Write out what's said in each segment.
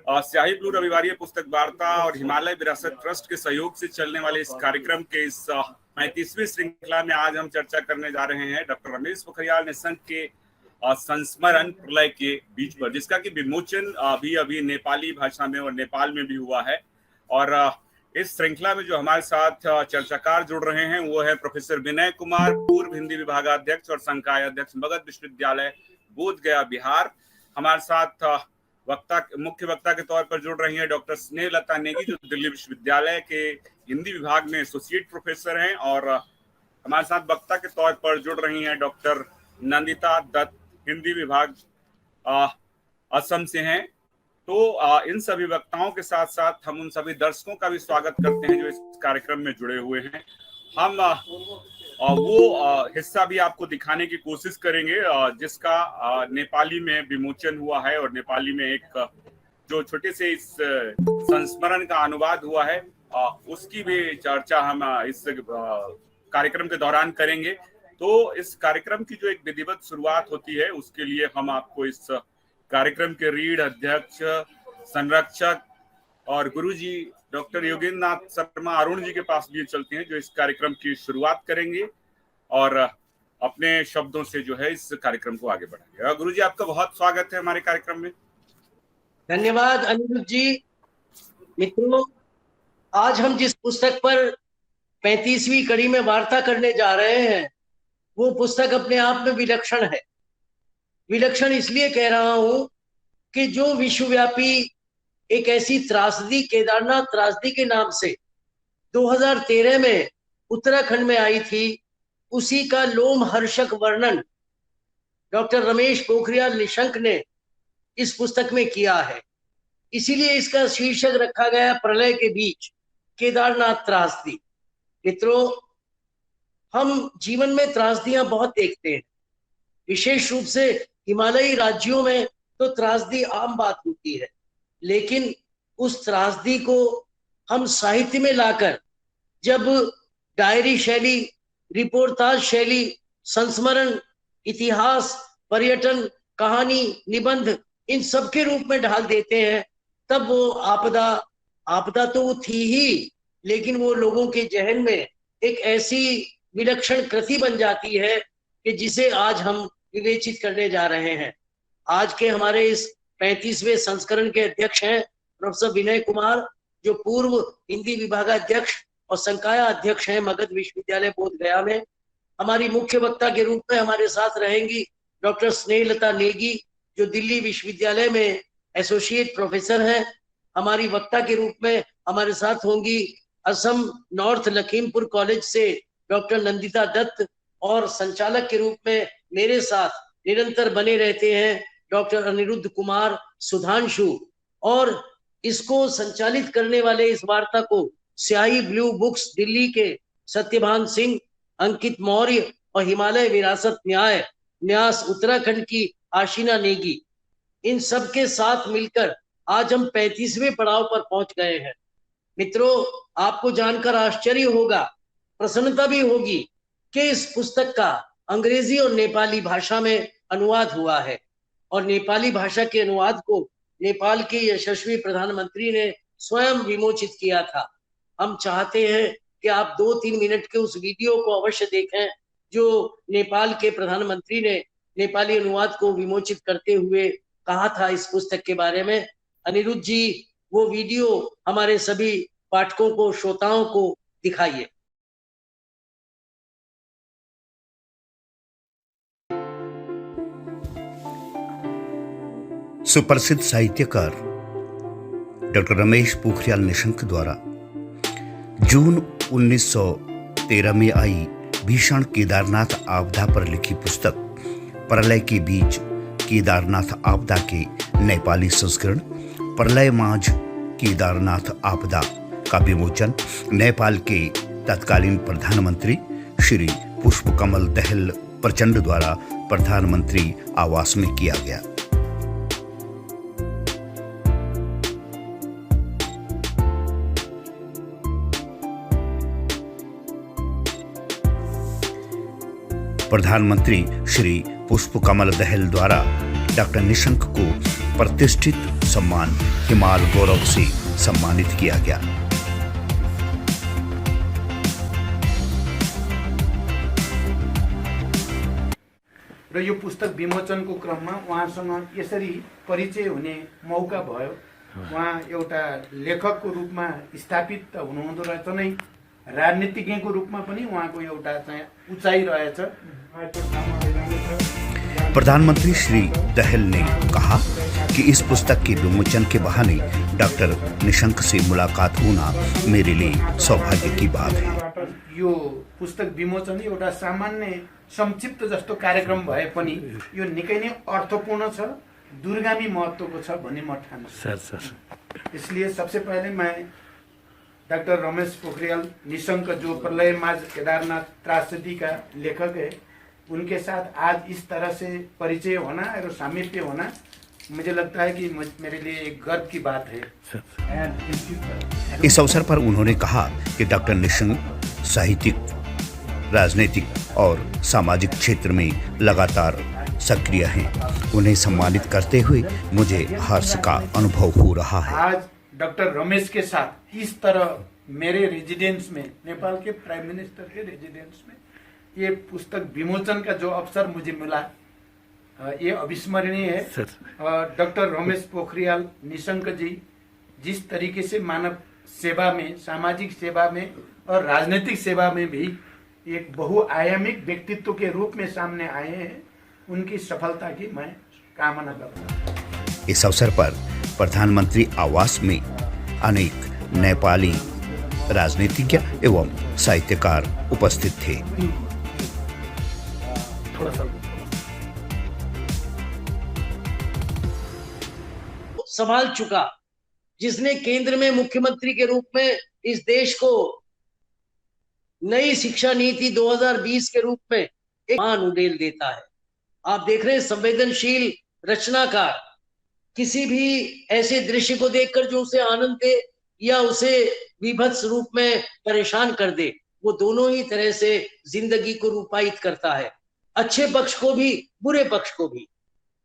स्याही ब्लू रविवारीय पुस्तक वार्ता और हिमालय विरासत ट्रस्ट के सहयोग से चलने वाले इस कार्यक्रम के इस 35वीं श्रृंखला में आज हम चर्चा करने जा रहे हैं डॉक्टर रमेश पोखरियाल निशंक के संस्मरण प्रलय के बीच पर, जिसका कि विमोचन अभी नेपाली भाषा में और नेपाल में भी हुआ है। और इस श्रृंखला में जो हमारे साथ चर्चाकार जुड़ रहे हैं वो है प्रोफेसर विनय कुमार, पूर्व हिंदी विभागाध्यक्ष और संकाय अध्यक्ष, मगध विश्वविद्यालय, बोधगया, बिहार। हमारे साथ मुख्य वक्ता के तौर पर जुड़ रही हैं डॉक्टर स्नेहलता नेगी, जो दिल्ली विश्वविद्यालय के हिंदी विभाग में एसोसिएट प्रोफेसर हैं। और हमारे साथ वक्ता के तौर पर जुड़ रही हैं डॉक्टर नंदिता दत्त, हिंदी विभाग असम से हैं। तो इन सभी वक्ताओं के साथ साथ हम उन सभी दर्शकों का भी स्वागत करते हैं जो इस कार्यक्रम में जुड़े हुए हैं। हम वो हिस्सा भी आपको दिखाने की कोशिश करेंगे जिसका नेपाली में विमोचन हुआ है, और नेपाली में एक जो छोटे से इस संस्मरण का अनुवाद हुआ है उसकी भी चर्चा हम इस कार्यक्रम के दौरान करेंगे। तो इस कार्यक्रम की जो एक विधिवत शुरुआत होती है उसके लिए हम आपको इस कार्यक्रम के रीढ़ अध्यक्ष, संरक्षक और गुरुजी डॉक्टर योगेंद्र नाथ शर्मा अरुण जी के पास लिए चलते हैं, जो इस कार्यक्रम की शुरुआत करेंगे और अपने शब्दों से जो है इस कार्यक्रम को आगे बढ़ाएंगे। गुरुजी, आपका बहुत स्वागत है हमारे कार्यक्रम में। धन्यवाद अनिरुद्ध जी। मित्रों, आज हम जिस पुस्तक पर 35वीं कड़ी में वार्ता करने जा रहे हैं वो पुस्तक अपने आप में विलक्षण है। विलक्षण इसलिए कह रहा हूं कि जो विश्वव्यापी एक ऐसी त्रासदी, केदारनाथ त्रासदी के नाम से 2013 में उत्तराखंड में आई थी, उसी का लोमहर्षक वर्णन डॉक्टर रमेश पोखरियाल निशंक ने इस पुस्तक में किया है। इसीलिए इसका शीर्षक रखा गया प्रलय के बीच, केदारनाथ त्रासदी। मित्रों, हम जीवन में त्रासदियां बहुत देखते हैं, विशेष रूप से हिमालयी राज्यों में तो त्रासदी आम बात होती है, लेकिन उस त्रासदी को हम साहित्य में लाकर जब डायरी शैली, रिपोर्टाज शैली, संस्मरण, इतिहास, पर्यटन, कहानी, निबंध, इन सब के रूप में ढाल देते हैं, तब वो आपदा तो वो थी ही, लेकिन वो लोगों के जहन में एक ऐसी विलक्षण कृति बन जाती है कि जिसे आज हम विवेचित करने जा रहे हैं। आज के हमारे इस 35वें संस्करण के अध्यक्ष हैं प्रोफेसर विनय कुमार, जो पूर्व हिंदी विभागाध्यक्ष और संकाय अध्यक्ष हैं मगध विश्वविद्यालय बोधगया में। हमारी मुख्य वक्ता के रूप में हमारे साथ रहेंगी डॉक्टर स्नेहलता नेगी, जो दिल्ली विश्वविद्यालय में एसोसिएट प्रोफेसर हैं। हमारी वक्ता के रूप में हमारे साथ होंगी असम नॉर्थ लखीमपुर कॉलेज से डॉक्टर नंदिता दत्त, और संचालक के रूप में मेरे साथ निरंतर बने रहते हैं डॉक्टर अनिरुद्ध कुमार सुधांशु। और इसको संचालित करने वाले, इस वार्ता को स्याही ब्लू बुक्स दिल्ली के सत्यभान सिंह, अंकित मौर्य और हिमालय विरासत न्यास उत्तराखंड की आशीना नेगी, इन सब के साथ मिलकर आज हम 35वें पड़ाव पर पहुंच गए हैं। मित्रों, आपको जानकर आश्चर्य होगा, प्रसन्नता भी होगी कि इस पुस्तक का अंग्रेजी और नेपाली भाषा में अनुवाद हुआ है, और नेपाली भाषा के अनुवाद को नेपाल के यशस्वी प्रधानमंत्री ने स्वयं विमोचित किया था। हम चाहते हैं कि आप 2-3 मिनट के उस वीडियो को अवश्य देखें जो नेपाल के प्रधानमंत्री ने नेपाली अनुवाद को विमोचित करते हुए कहा था इस पुस्तक के बारे में। अनिरुद्ध जी, वो वीडियो हमारे सभी पाठकों को, श्रोताओं को दिखाइए। सुप्रसिद्ध साहित्यकार डॉक्टर रमेश पोखरियाल निशंक द्वारा जून 1913 में आई भीषण केदारनाथ आपदा पर लिखी पुस्तक प्रलय के बीच, केदारनाथ आपदा के नेपाली संस्करण प्रलय माझ केदारनाथ आपदा का विमोचन नेपाल के तत्कालीन प्रधानमंत्री श्री पुष्पकमल दहल प्रचंड द्वारा प्रधानमंत्री आवास में किया गया। प्रधानमंत्री श्री पुष्पकमल दहल द्वारा डॉक्टर निशंक को प्रतिष्ठित सम्मान हिमाल गौरव से सम्मानित किया गया। र यो पुस्तक विमोचनको क्रममा उहाँसँग यसरी परिचय हुने मौका भयो। उहाँ एउटा लेखकको रूपमा स्थापित त हुनुहुँदो रहेछ नै, राजनीतिज्ञको रूपमा पनि उहाँको एउटा चाहिँ उचाइ रहेछ। प्रधानमंत्री श्री दहल ने कहा कि इस पुस्तक के विमोचन के बहाने डॉक्टर निशंक से मुलाकात होना मेरे लिए सौभाग्य की बात है। यो पुस्तक विमोचन एउटा सामान्य संक्षिप्त जस्तो कार्यक्रम भए पनि यो निकै नै अर्थपूर्ण छ, दूरगामी महत्त्वको छ भन्ने म ठान्छु। इसलिए सबसे पहले मैं डॉक्टर रमेश पोखरियाल निशंक, जो प्रलय माज केदारनाथ त्रासदी का लेखक है, उनके साथ आज इस तरह से परिचय होना और सामीप्य होना मुझे लगता है कि मेरे लिए एक गर्व की बात है। इस अवसर पर उन्होंने कहा कि डॉक्टर निशंक साहित्यिक, राजनीतिक और सामाजिक क्षेत्र में लगातार सक्रिय हैं। उन्हें सम्मानित करते हुए मुझे हर्ष का अनुभव हो रहा है। आज डॉक्टर रमेश के साथ इस तरह मेरे रेजिडेंस में, नेपाल के प्राइम मिनिस्टर के रेजिडेंस में, ये पुस्तक विमोचन का जो अवसर मुझे मिला, ये अविस्मरणीय है। डॉक्टर रमेश पोखरियाल निशंक जी जिस तरीके से मानव सेवा में, सामाजिक सेवा में और राजनीतिक सेवा में भी एक बहुआयामिक व्यक्तित्व के रूप में सामने आए हैं, उनकी सफलता की मैं कामना करता हूँ। इस अवसर पर प्रधानमंत्री आवास में अनेक नेपाली राजनीतिज्ञ एवं साहित्यकार उपस्थित थे। संभाल चुका, जिसने केंद्र में मुख्यमंत्री के रूप में इस देश को नई शिक्षा नीति 2020 के रूप में एक मान उड़ेल देता है। आप देख रहे हैं, संवेदनशील रचनाकार किसी भी ऐसे दृश्य को देखकर जो उसे आनंद दे या उसे विभत्स रूप में परेशान कर दे, वो दोनों ही तरह से जिंदगी को रूपायित करता है, अच्छे पक्ष को भी, बुरे पक्ष को भी।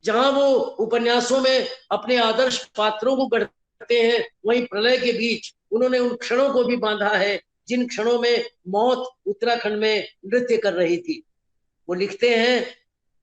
जहां वो उपन्यासों में अपने आदर्श पात्रों को गढ़ते हैं, वहीं प्रलय के बीच उन्होंने उन क्षणों को भी बांधा है जिन क्षणों में मौत उत्तराखंड में नृत्य कर रही थी। वो लिखते हैं,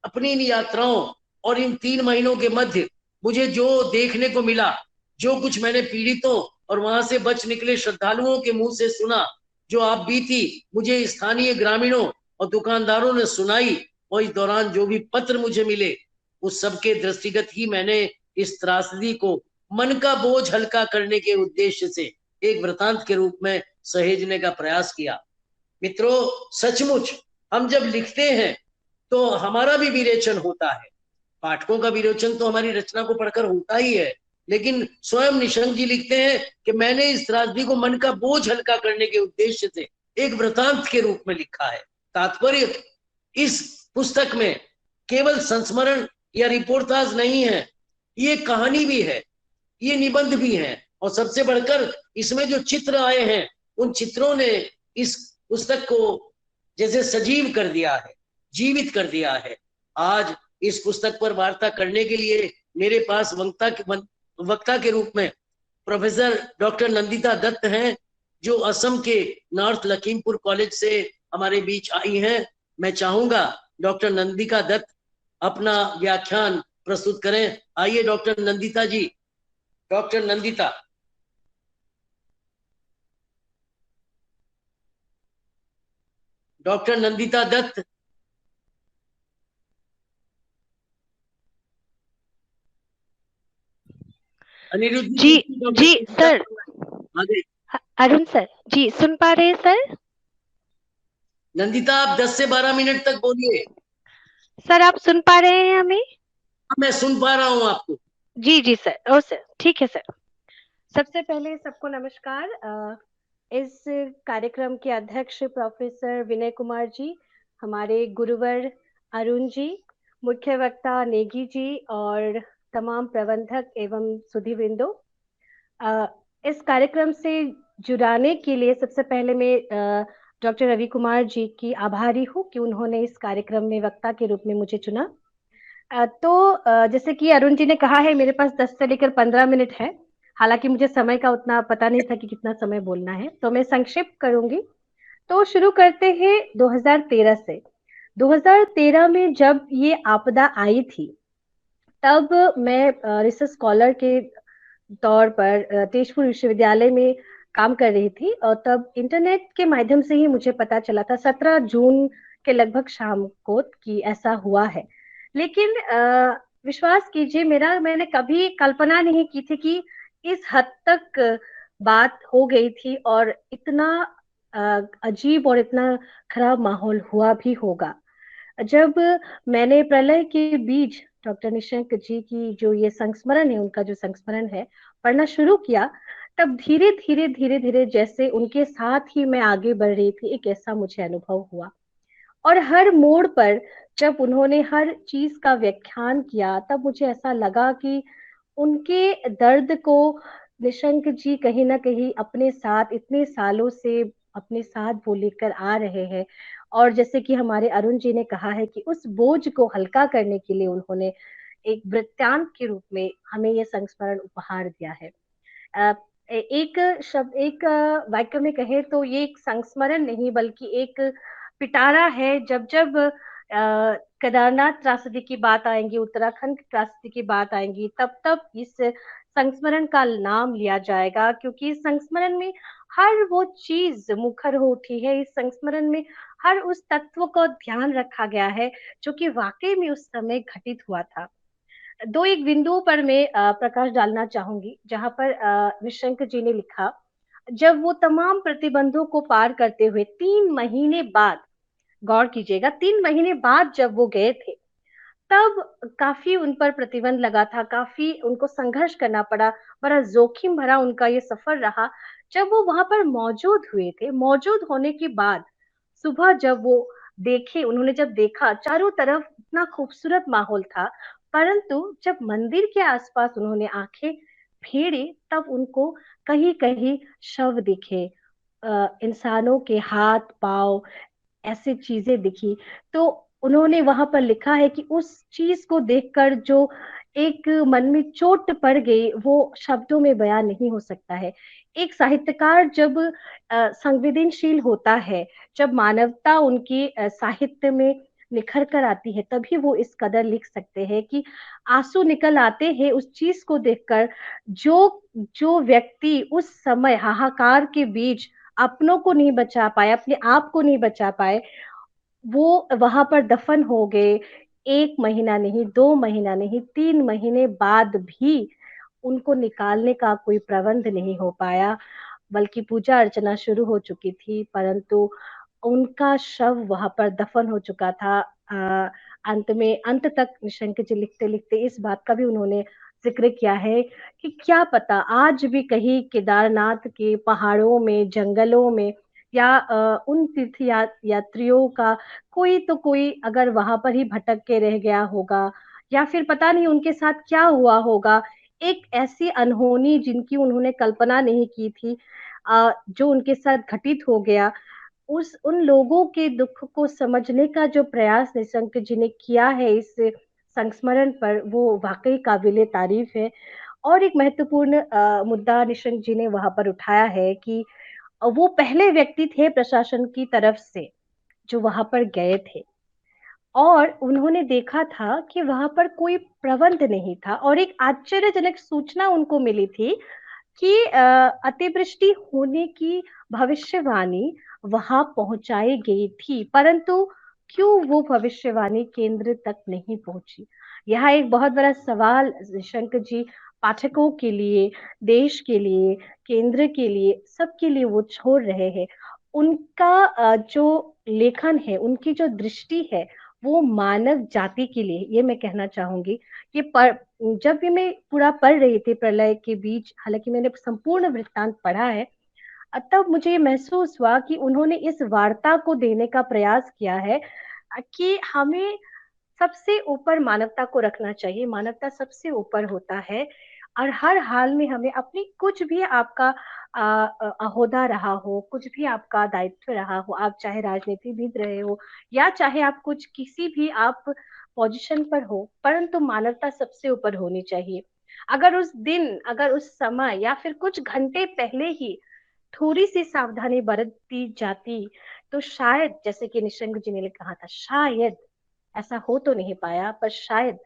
अपनी इन यात्राओं और इन 3 महीनों के मध्य मुझे जो देखने को मिला, जो कुछ मैंने पीड़ितों और वहां से बच निकले श्रद्धालुओं के मुंह से सुना, जो आप बीती मुझे स्थानीय ग्रामीणों और दुकानदारों ने सुनाई, और इस दौरान जो भी पत्र मुझे मिले, उस सबके दृष्टिगत ही मैंने इस त्रासदी को मन का बोझ हल्का करने के उद्देश्य से एक वृतांत के रूप में सहेजने का प्रयास किया। मित्रों, सचमुच हम जब लिखते हैं तो हमारा भी विरेचन होता है, पाठकों का विरोचन तो हमारी रचना को पढ़कर होता ही है, लेकिन स्वयं निशंक जी लिखते हैं कि मैंने इस त्रासदी को मन का बोझ हल्का करने के उद्देश्य से एक वृतांत के रूप में लिखा है। तात्पर्य इस पुस्तक में केवल संस्मरण या रिपोर्टाज नहीं है, ये कहानी भी है, ये निबंध भी है, और सबसे बढ़कर इसमें जो चित्र आए हैं, उन चित्रों ने इस पुस्तक को जैसे सजीव कर दिया है, जीवित कर दिया है। आज इस पुस्तक पर वार्ता करने के लिए मेरे पास वक्ता के रूप में प्रोफेसर डॉक्टर नंदिता दत्त हैं, जो असम के नॉर्थ लखीमपुर कॉलेज से हमारे बीच आई हैं। मैं चाहूंगा डॉक्टर नंदिता दत्त अपना व्याख्यान प्रस्तुत करें। आइए डॉक्टर नंदिता जी। डॉक्टर नंदिता। डॉक्टर नंदिता दत्त। अनिरुद्ध जी जी सर। अरुण सर जी सुन पा रहे हैं सर? नंदिता, आप 10 से 12 मिनट तक बोलिए। सर आप सुन पा रहे हैं हमें? मैं सुन पा रहा हूँ आपको। जी जी सर। ओ सर, ठीक है सर। सबसे पहले सबको नमस्कार। इस कार्यक्रम के अध्यक्ष प्रोफेसर विनय कुमार जी, हमारे गुरुवर अरुण जी, मुख्य वक्ता नेगी जी और तमाम प्रबंधक एवं सुधीवृंदो, इस कार्यक्रम से जुड़ाने के लिए सबसे पहले मैं डॉक्टर रवि कुमार जी की आभारी हूँ कि उन्होंने इस कार्यक्रम में वक्ता के रूप में मुझे चुना। जैसे कि अरुण जी ने कहा है, मेरे पास 10 से लेकर 15 मिनट है। हालांकि मुझे समय का उतना पता नहीं था कि कितना समय बोलना है, तो मैं संक्षिप्त करूंगी। तो शुरू करते हैं 2013 से। 2013 में जब ये आपदा आई थी, तब मैं रिसर्च स्कॉलर के तौर पर तेजपुर विश्वविद्यालय में काम कर रही थी, और तब इंटरनेट के माध्यम से ही मुझे पता चला था 17 जून के लगभग शाम को कि ऐसा हुआ है। लेकिन विश्वास कीजिए, मैंने कभी कल्पना नहीं की थी कि इस हद तक बात हो गई थी, और इतना अजीब और इतना खराब माहौल हुआ भी होगा। जब मैंने प्रलय के बीच डॉक्टर निशंक जी की जो ये संस्मरण है, उनका जो संस्मरण है, पढ़ना शुरू किया, तब धीरे धीरे धीरे धीरे जैसे उनके साथ ही मैं आगे बढ़ रही थी, एक ऐसा मुझे अनुभव हुआ। और हर मोड़ पर जब उन्होंने हर चीज का व्याख्यान किया, तब मुझे ऐसा लगा कि उनके दर्द को निशंक जी कहीं ना कहीं अपने साथ इतने सालों से अपने साथ वो लेकर आ रहे हैं। और जैसे कि हमारे अरुण जी ने कहा है कि उस बोझ को हल्का करने के लिए उन्होंने एक वृत्तांत के रूप में हमें ये संस्मरण उपहार दिया है। अ, एक शब्द, एक वाक्य में कहे तो ये एक संस्मरण नहीं बल्कि एक पिटारा है। जब जब केदारनाथ त्रासदी की बात आएंगी, उत्तराखंड की त्रासदी की बात आएंगी, तब तब इस संस्मरण का नाम लिया जाएगा, क्योंकि इस संस्मरण में हर वो चीज मुखर हो उठी है। इस संस्मरण में हर उस तत्व को ध्यान रखा गया है जो कि वाकई में उस समय घटित हुआ था। दो एक बिंदुओं पर मैं प्रकाश डालना चाहूंगी, जहां पर निशंक जी ने लिखा, जब वो तमाम प्रतिबंधों को पार करते हुए 3 महीने बाद, गौर कीजिएगा, 3 महीने बाद जब वो गए थे, तब काफी उन पर प्रतिबंध लगा था, काफी उनको संघर्ष करना पड़ा, बड़ा जोखिम भरा उनका ये सफर रहा। जब वो वहां पर मौजूद हुए थे, मौजूद होने के बाद सुबह जब वो देखे, उन्होंने जब देखा चारों तरफ इतना खूबसूरत माहौल था, परंतु जब मंदिर के आसपास उन्होंने आंखें फेरी, तब उनको कहीं कहीं शव दिखे, इंसानों के हाथ पांव, ऐसी चीजें दिखी। तो उन्होंने वहां पर लिखा है कि उस चीज को देखकर जो एक मन में चोट पड़ गई, वो शब्दों में बयान नहीं हो सकता है। एक साहित्यकार जब संवेदनशील होता है, जब मानवता उनकी साहित्य में निखर कर आती है, तभी वो इस कदर लिख सकते हैं कि आंसू निकल आते हैं उस चीज को देखकर, जो जो व्यक्ति उस समय हाहाकार के बीच अपनों को नहीं बचा पाए, अपने आप को नहीं बचा पाए, वो वहां पर दफन हो गए। 1 महीना नहीं, 2 महीना नहीं, 3 महीने बाद भी उनको निकालने का कोई प्रबंध नहीं हो पाया, बल्कि पूजा अर्चना शुरू हो चुकी थी, परंतु उनका शव वहां पर दफन हो चुका था। अंत में, अंत तक निशंक जी लिखते लिखते इस बात का भी उन्होंने जिक्र किया है कि क्या पता आज भी कहीं केदारनाथ के पहाड़ों में, जंगलों में, या उन यात्रियों का कोई तो कोई अगर वहां पर ही भटक के रह गया होगा, या फिर पता नहीं उनके साथ क्या हुआ होगा। एक ऐसी अनहोनी जिनकी उन्होंने कल्पना नहीं की थी, जो उनके साथ घटित हो गया, उस उन लोगों के दुख को समझने का जो प्रयास निशंक जी ने किया है इस संस्मरण पर, वो वाकई काबिले तारीफ है। और एक महत्वपूर्ण मुद्दा निशंक जी ने वहां पर उठाया है कि वो पहले व्यक्ति थे प्रशासन की तरफ से जो वहां पर गए थे, और उन्होंने देखा था कि वहां पर कोई प्रबंध नहीं था, और एक आश्चर्यजनक सूचना उनको मिली थी कि अतिवृष्टि होने की भविष्यवाणी वहां पहुंचाई गई थी, परंतु क्यों वो भविष्यवाणी केंद्र तक नहीं पहुंची। यह एक बहुत बड़ा सवाल शंकर जी पाठकों के लिए, देश के लिए, केंद्र के लिए, सबके लिए वो छोड़ रहे हैं। उनका जो लेखन है, उनकी जो दृष्टि है, वो मानव जाति के लिए, ये मैं कहना चाहूंगी। ये जब भी मैं पूरा पढ़ रही थी प्रलय के बीच, हालांकि मैंने संपूर्ण वृत्तांत पढ़ा है, तब मुझे ये महसूस हुआ कि उन्होंने इस वार्ता को देने का प्रयास किया है कि हमें सबसे ऊपर मानवता को रखना चाहिए, मानवता सबसे ऊपर होता है, और हर हाल में हमें अपनी, कुछ भी आपका अहोदा रहा हो, कुछ भी आपका दायित्व रहा हो, आप चाहे राजनीतिविद रहे हो, या चाहे आप कुछ किसी भी आप पोजीशन पर हो, परंतु मानवता सबसे ऊपर होनी चाहिए। अगर उस दिन, अगर उस समय या फिर कुछ घंटे पहले ही थोड़ी सी सावधानी बरती जाती, तो शायद, जैसे कि निशंक जी ने कहा था, शायद ऐसा हो तो नहीं पाया, पर शायद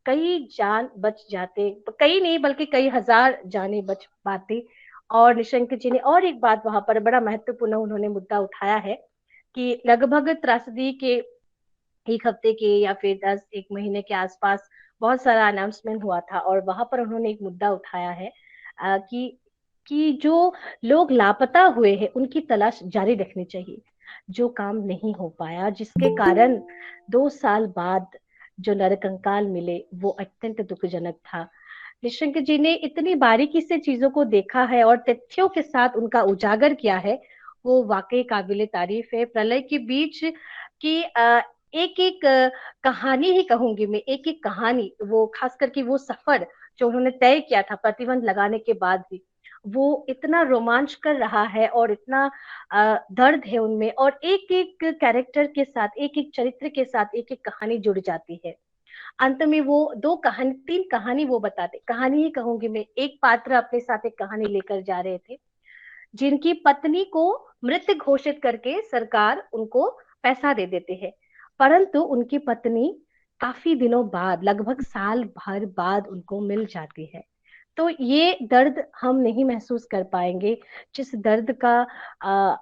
कई जान बच जाते, कई नहीं बल्कि कई हजार जाने बच पाती। और निशंक जी ने और एक बात वहां पर बड़ा महत्वपूर्ण उन्होंने मुद्दा उठाया है कि लगभग त्रासदी के एक हफ्ते के या फिर 10 एक महीने के आसपास बहुत सारा अनाउंसमेंट हुआ था, और वहां पर उन्होंने एक मुद्दा उठाया है कि जो लोग लापता हुए हैं उनकी तलाश जारी रखनी चाहिए। जो काम नहीं हो पाया, जिसके कारण 2 साल बाद जो नरकंकाल मिले, वो अत्यंत दुखजनक था। निशंक जी ने इतनी बारीकी से चीजों को देखा है और तथ्यों के साथ उनका उजागर किया है, वो वाकई काबिले तारीफ है। प्रलय के बीच की एक एक कहानी ही कहूंगी मैं, एक एक कहानी, वो खास करके वो सफर जो उन्होंने तय किया था प्रतिबंध लगाने के बाद भी, वो इतना रोमांच कर रहा है और इतना दर्द है उनमें, और एक एक कैरेक्टर के साथ, एक एक चरित्र के साथ एक एक कहानी जुड़ जाती है। अंत में वो 2 कहानी, 3 कहानी वो बताते, कहानी ही कहूंगी मैं। एक पात्र अपने साथ एक कहानी लेकर जा रहे थे, जिनकी पत्नी को मृत घोषित करके सरकार उनको पैसा दे देते हैं, परंतु उनकी पत्नी काफी दिनों बाद, लगभग साल भर बाद उनको मिल जाती है। तो ये दर्द हम नहीं महसूस कर पाएंगे, जिस दर्द का आ,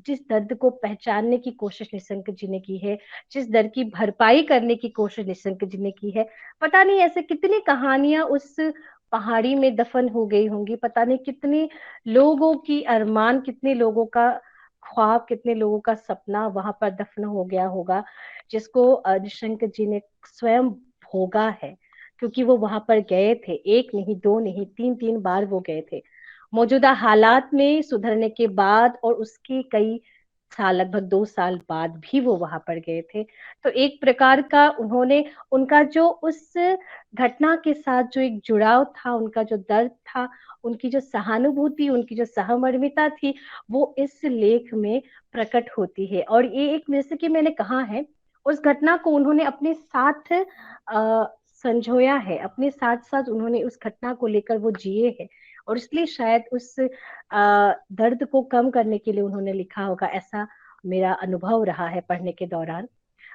जिस दर्द को पहचानने की कोशिश निशंक जी ने की है, जिस दर्द की भरपाई करने की कोशिश निशंक जी ने की है। पता नहीं ऐसे कितनी कहानियां उस पहाड़ी में दफन हो गई होंगी, पता नहीं कितने लोगों की अरमान, कितने लोगों का ख्वाब, कितने लोगों का सपना वहां पर दफन हो गया होगा, जिसको निशंक जी ने स्वयं भोगा है, क्योंकि वो वहां पर गए थे, एक नहीं, दो नहीं, 3 3 बार वो गए थे। मौजूदा हालात में सुधरने के बाद और उसके कई साल, लगभग 2 साल बाद भी वो वहां पर गए थे। तो एक प्रकार का उन्होंने, उनका जो उस घटना के साथ जो एक जुड़ाव था, उनका जो दर्द था, उनकी जो सहानुभूति, उनकी जो सहमर्मिता थी, वो इस लेख में प्रकट होती है। और ये एक, जैसे कि मैंने कहा है, उस घटना को उन्होंने अपने साथ संजोया है, अपने साथ साथ उन्होंने उस घटना को लेकर वो जिए हैं, और इसलिए शायद उस दर्द को कम करने के लिए उन्होंने लिखा होगा, ऐसा मेरा अनुभव रहा है पढ़ने के दौरान।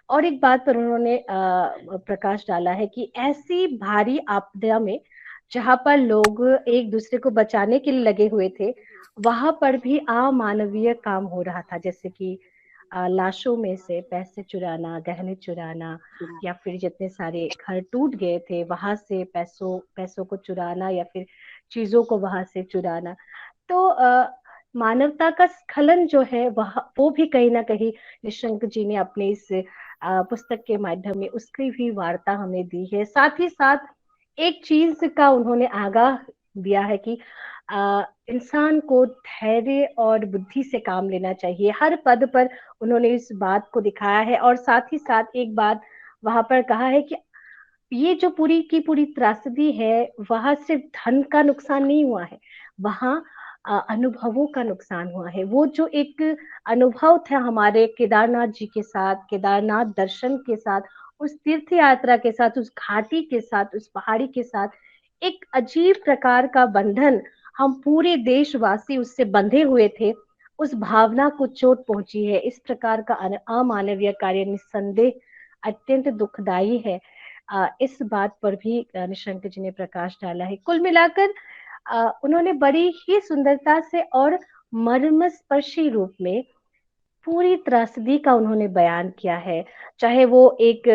और एक बात पर उन्होंने प्रकाश डाला है कि ऐसी भारी आपदा में जहां पर लोग एक दूसरे को बचाने के लिए लगे हुए थे, वहां पर भी अमानवीय काम हो रहा था, जैसे कि लाशों में से पैसे चुराना, गहने चुराना, या फिर जितने सारे घर टूट गए थे वहां से पैसों को चुराना, या फिर चीजों को वहां से चुराना। तो मानवता का स्खलन जो है वह, वो भी कहीं ना कहीं निशंक जी ने अपने इस पुस्तक के माध्यम में उसकी भी वार्ता हमें दी है। साथ ही साथ एक चीज का उन्होंने आगाह दिया है कि इंसान को धैर्य और बुद्धि से काम लेना चाहिए, हर पद पर उन्होंने इस बात को दिखाया है। और साथ ही साथ एक बात वहां पर कहा है कि ये जो पूरी की पूरी त्रासदी है, वहां सिर्फ धन का नुकसान नहीं हुआ है, वहां अनुभवों का नुकसान हुआ है। वो जो एक अनुभव था हमारे केदारनाथ जी के साथ, केदारनाथ दर्शन के साथ, उस तीर्थ यात्रा के साथ, उस घाटी के साथ, उस पहाड़ी के साथ, एक अजीब प्रकार का बंधन, हम पूरे देशवासी उससे बंधे हुए थे, उस भावना को चोट पहुंची है। इस प्रकार का अमानवीय कार्य निस्संदेह अत्यंत दुखदाई है। इस बात पर भी निशंक जी ने प्रकाश डाला है। कुल मिलाकर उन्होंने बड़ी ही सुंदरता से और मर्मस्पर्शी रूप में पूरी त्रासदी का उन्होंने बयान किया है। चाहे वो एक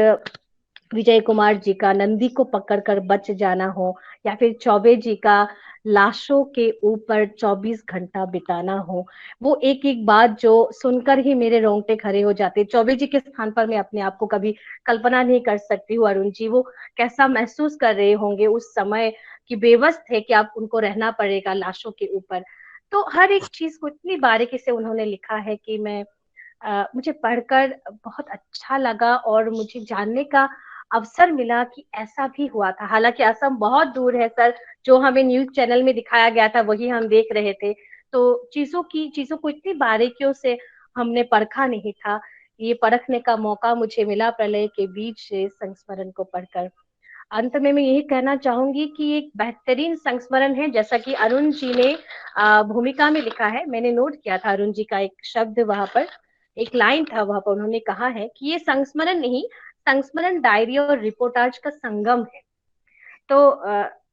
विजय कुमार जी का नंदी को पकड़कर बच जाना हो, या फिर चौबे जी का लाशों के ऊपर 24 घंटा बिताना हो, वो एक एक बात जो सुनकर ही मेरे रोंगटे खड़े हो जाते। चौबे जी के स्थान पर मैं अपने आप को कभी कल्पना नहीं कर सकती हूँ अरुण जी, वो कैसा महसूस कर रहे होंगे उस समय, कि बेबस थे कि आप उनको रहना पड़ेगा लाशों के ऊपर। तो हर एक चीज को इतनी बारीकी से उन्होंने लिखा है कि मैं मुझे पढ़कर बहुत अच्छा लगा, और मुझे जानने का अवसर मिला कि ऐसा भी हुआ था। हालांकि असम बहुत दूर है सर, जो हमें न्यूज चैनल में दिखाया गया था वही हम देख रहे थे, तो चीजों को इतनी बारीकियों से हमने परखा नहीं था। ये परखने का मौका मुझे मिला प्रलय के बीच संस्मरण को पढ़कर। अंत में मैं यही कहना चाहूंगी कि एक बेहतरीन संस्मरण है, जैसा कि अरुण जी ने भूमिका में लिखा है। मैंने नोट किया था अरुण जी का एक शब्द, वहां पर एक लाइन था, वहां पर उन्होंने कहा है कि ये संस्मरण नहीं, संस्मरण डायरी और रिपोर्टाज का संगम है। तो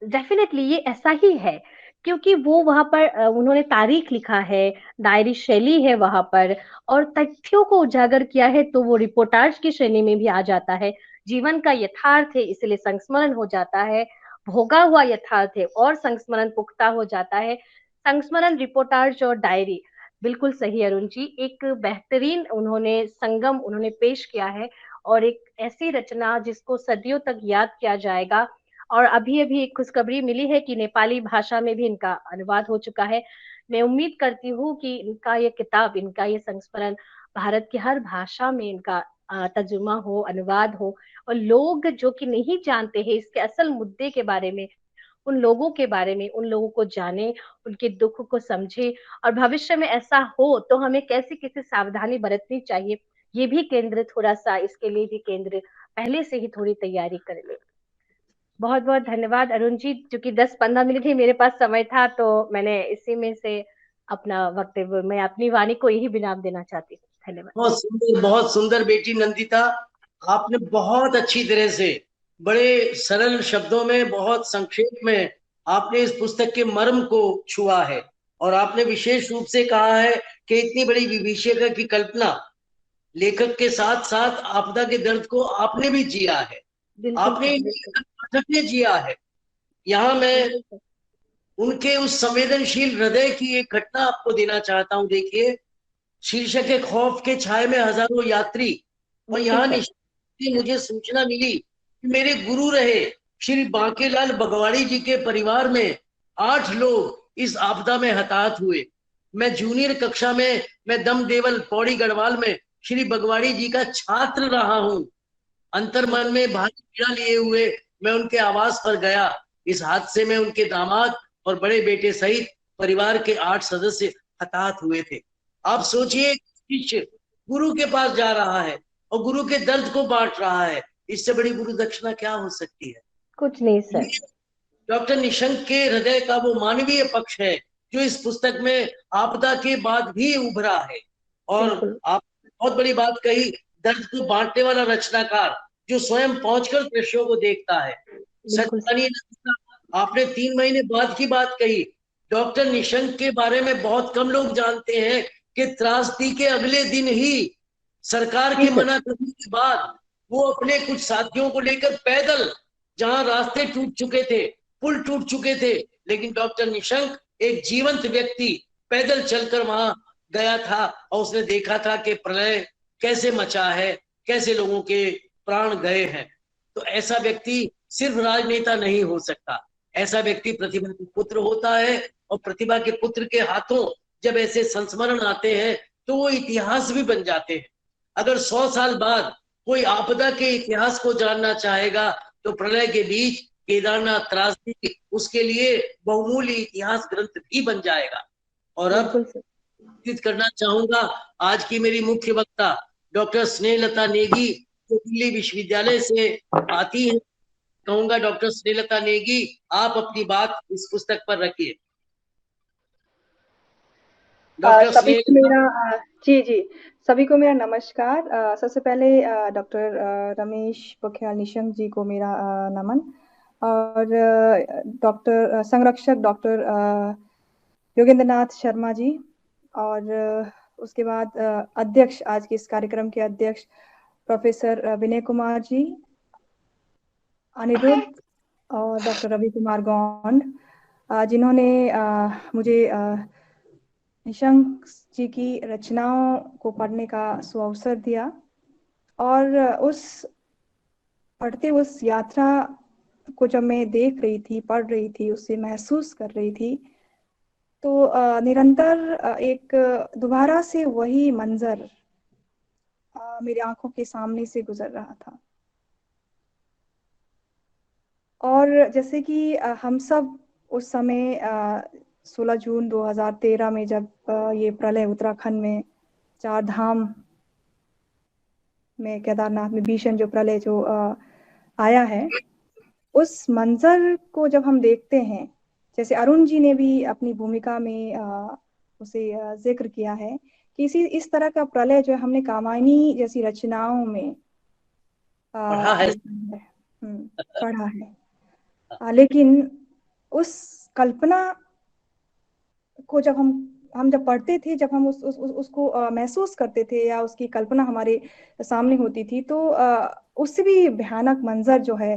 डेफिनेटली ये ऐसा ही है, क्योंकि वो वहां पर उन्होंने तारीख लिखा है, डायरी शैली है वहां पर, और तथ्यों को उजागर किया है, तो वो रिपोर्टाज की श्रेणी में भी आ जाता है। जीवन का यथार्थ है, इसलिए संस्मरण हो जाता है। भोगा हुआ यथार्थ है और संस्मरण पुख्ता हो जाता है। संस्मरण, रिपोर्टाज और डायरी, बिल्कुल सही अरुण जी, एक बेहतरीन उन्होंने संगम उन्होंने पेश किया है, और एक ऐसी रचना जिसको सदियों तक याद किया जाएगा। और अभी अभी एक खुशखबरी मिली है कि नेपाली भाषा में भी इनका अनुवाद हो चुका है। मैं उम्मीद करती हूँ कि इनका ये किताब, इनका ये संस्मरण भारत की हर भाषा में इनका तर्जुमा हो, अनुवाद हो, और लोग जो कि नहीं जानते हैं इसके असल मुद्दे के बारे में, उन लोगों के बारे में, उन लोगों को जाने, उनके दुख को समझे, और भविष्य में ऐसा हो तो हमें कैसे कैसे सावधानी बरतनी चाहिए, ये भी केंद्र थोड़ा सा, इसके लिए भी केंद्र पहले से ही थोड़ी तैयारी कर ले। बहुत बहुत धन्यवाद अरुण जी, क्योंकि 10-15 मिनट ही मेरे पास समय था, तो मैंने इसी में से अपना वक्तव्य, मैं अपनी वाणी को यही विराम देना चाहती हूँ। धन्यवाद। बहुत सुंदर बेटी नंदिता, आपने बहुत अच्छी तरह से, बड़े सरल शब्दों में, बहुत संक्षेप में आपने इस पुस्तक के मर्म को छुआ है। और आपने विशेष रूप से कहा है कि इतनी बड़ी विभीषिका की कल्पना लेखक के साथ साथ आपदा के दर्द को आपने भी जिया है, आपने पाठक ने जिया है। यहाँ मैं उनके उस संवेदनशील हृदय की एक घटना आपको देना चाहता हूँ। देखिए, शीर्षक है खौफ के छाए में हजारों यात्री, और यहाँ मुझे सूचना मिली कि मेरे गुरु रहे श्री बांकेलाल बगवाड़ी जी के परिवार में 8 लोग इस आपदा में हताहत हुए। मैं जूनियर कक्षा में, मैं दमदेवल पौड़ी गढ़वाल में श्री बगवाड़ी जी का छात्र रहा हूँ। अंतर्मन में भारी पीड़ा लिए हुए मैं उनके आवास पर गया। इस हादसे में उनके दामाद और बड़े बेटे सहित परिवार के 8 सदस्य हताहत हुए थे। आप सोचिए, शिष्य गुरु के पास जा रहा है और गुरु के दर्द को बांट रहा है, इससे बड़ी गुरु दक्षिणा क्या हो सकती है? कुछ नहीं सर। डॉक्टर निशंक के हृदय का वो मानवीय पक्ष है जो इस पुस्तक में आपदा के बाद भी उभरा है। और आप बहुत बड़ी बात कही, दर्द को बांटने वाला रचनाकार जो स्वयं पहुंचकर दृश्यों को देखता है। आपने 3 महीने बाद की बात कही। डॉक्टर निशंक के बारे में बहुत कम लोग जानते हैं कि त्रासदी के अगले दिन ही सरकार के मना करने के बाद वो अपने कुछ साथियों को लेकर पैदल, जहां रास्ते टूट चुके थे, पुल टूट चुके थे, लेकिन डॉक्टर निशंक एक जीवंत व्यक्ति पैदल चलकर वहां गया था और उसने देखा था कि प्रलय कैसे मचा है, कैसे लोगों के प्राण गए हैं। तो ऐसा व्यक्ति सिर्फ राजनेता नहीं हो सकता, ऐसा व्यक्ति प्रतिभा के पुत्र होता है, और प्रतिभा के पुत्र के हाथों जब ऐसे संस्मरण आते हैं तो वो इतिहास भी बन जाते हैं। अगर 100 साल बाद कोई आपदा के इतिहास को जानना चाहेगा तो प्रलय के बीच केदारनाथ त्रासदी उसके लिए बहुमूल्य इतिहास ग्रंथ भी बन जाएगा। और अब बातचीत करना चाहूंगा आज की मेरी मुख्य वक्ता डॉक्टर स्नेहलता नेगी, जो दिल्ली विश्वविद्यालय से आती है। कहूंगा डॉक्टर स्नेहलता नेगी, आप अपनी बात इस पुस्तक पर रखिए। सभी को मेरा जी सभी को मेरा नमस्कार। सबसे पहले डॉक्टर रमेश पोखरियाल निशंक जी को मेरा नमन, और डॉक्टर संरक्षक डॉक्टर योगेंद्रनाथ शर्मा जी, और उसके बाद अध्यक्ष, आज के इस कार्यक्रम के अध्यक्ष प्रोफेसर विनय कुमार जी, अनिरुद्ध और डॉक्टर रवि कुमार गौंड, जिन्होंने मुझे निशंक जी की रचनाओं को पढ़ने का सुअवसर दिया। और उस यात्रा को जब मैं देख रही थी, पढ़ रही थी, उससे महसूस कर रही थी, तो निरंतर एक दोबारा से वही मंजर मेरी आंखों के सामने से गुजर रहा था। और जैसे कि हम सब उस समय 16 जून 2013 में जब ये प्रलय उत्तराखंड में 4 धाम में केदारनाथ में भीषण जो प्रलय जो आया है, उस मंजर को जब हम देखते हैं, जैसे अरुण जी ने भी अपनी भूमिका में उसे जिक्र किया है कि इस तरह का प्रलय जो हमने कामायनी जैसी रचनाओं में पढ़ा है। पढ़ा है, लेकिन उस कल्पना को जब हम जब पढ़ते थे, जब हम उसको महसूस करते थे या उसकी कल्पना हमारे सामने होती थी, तो उससे भी भयानक मंजर जो है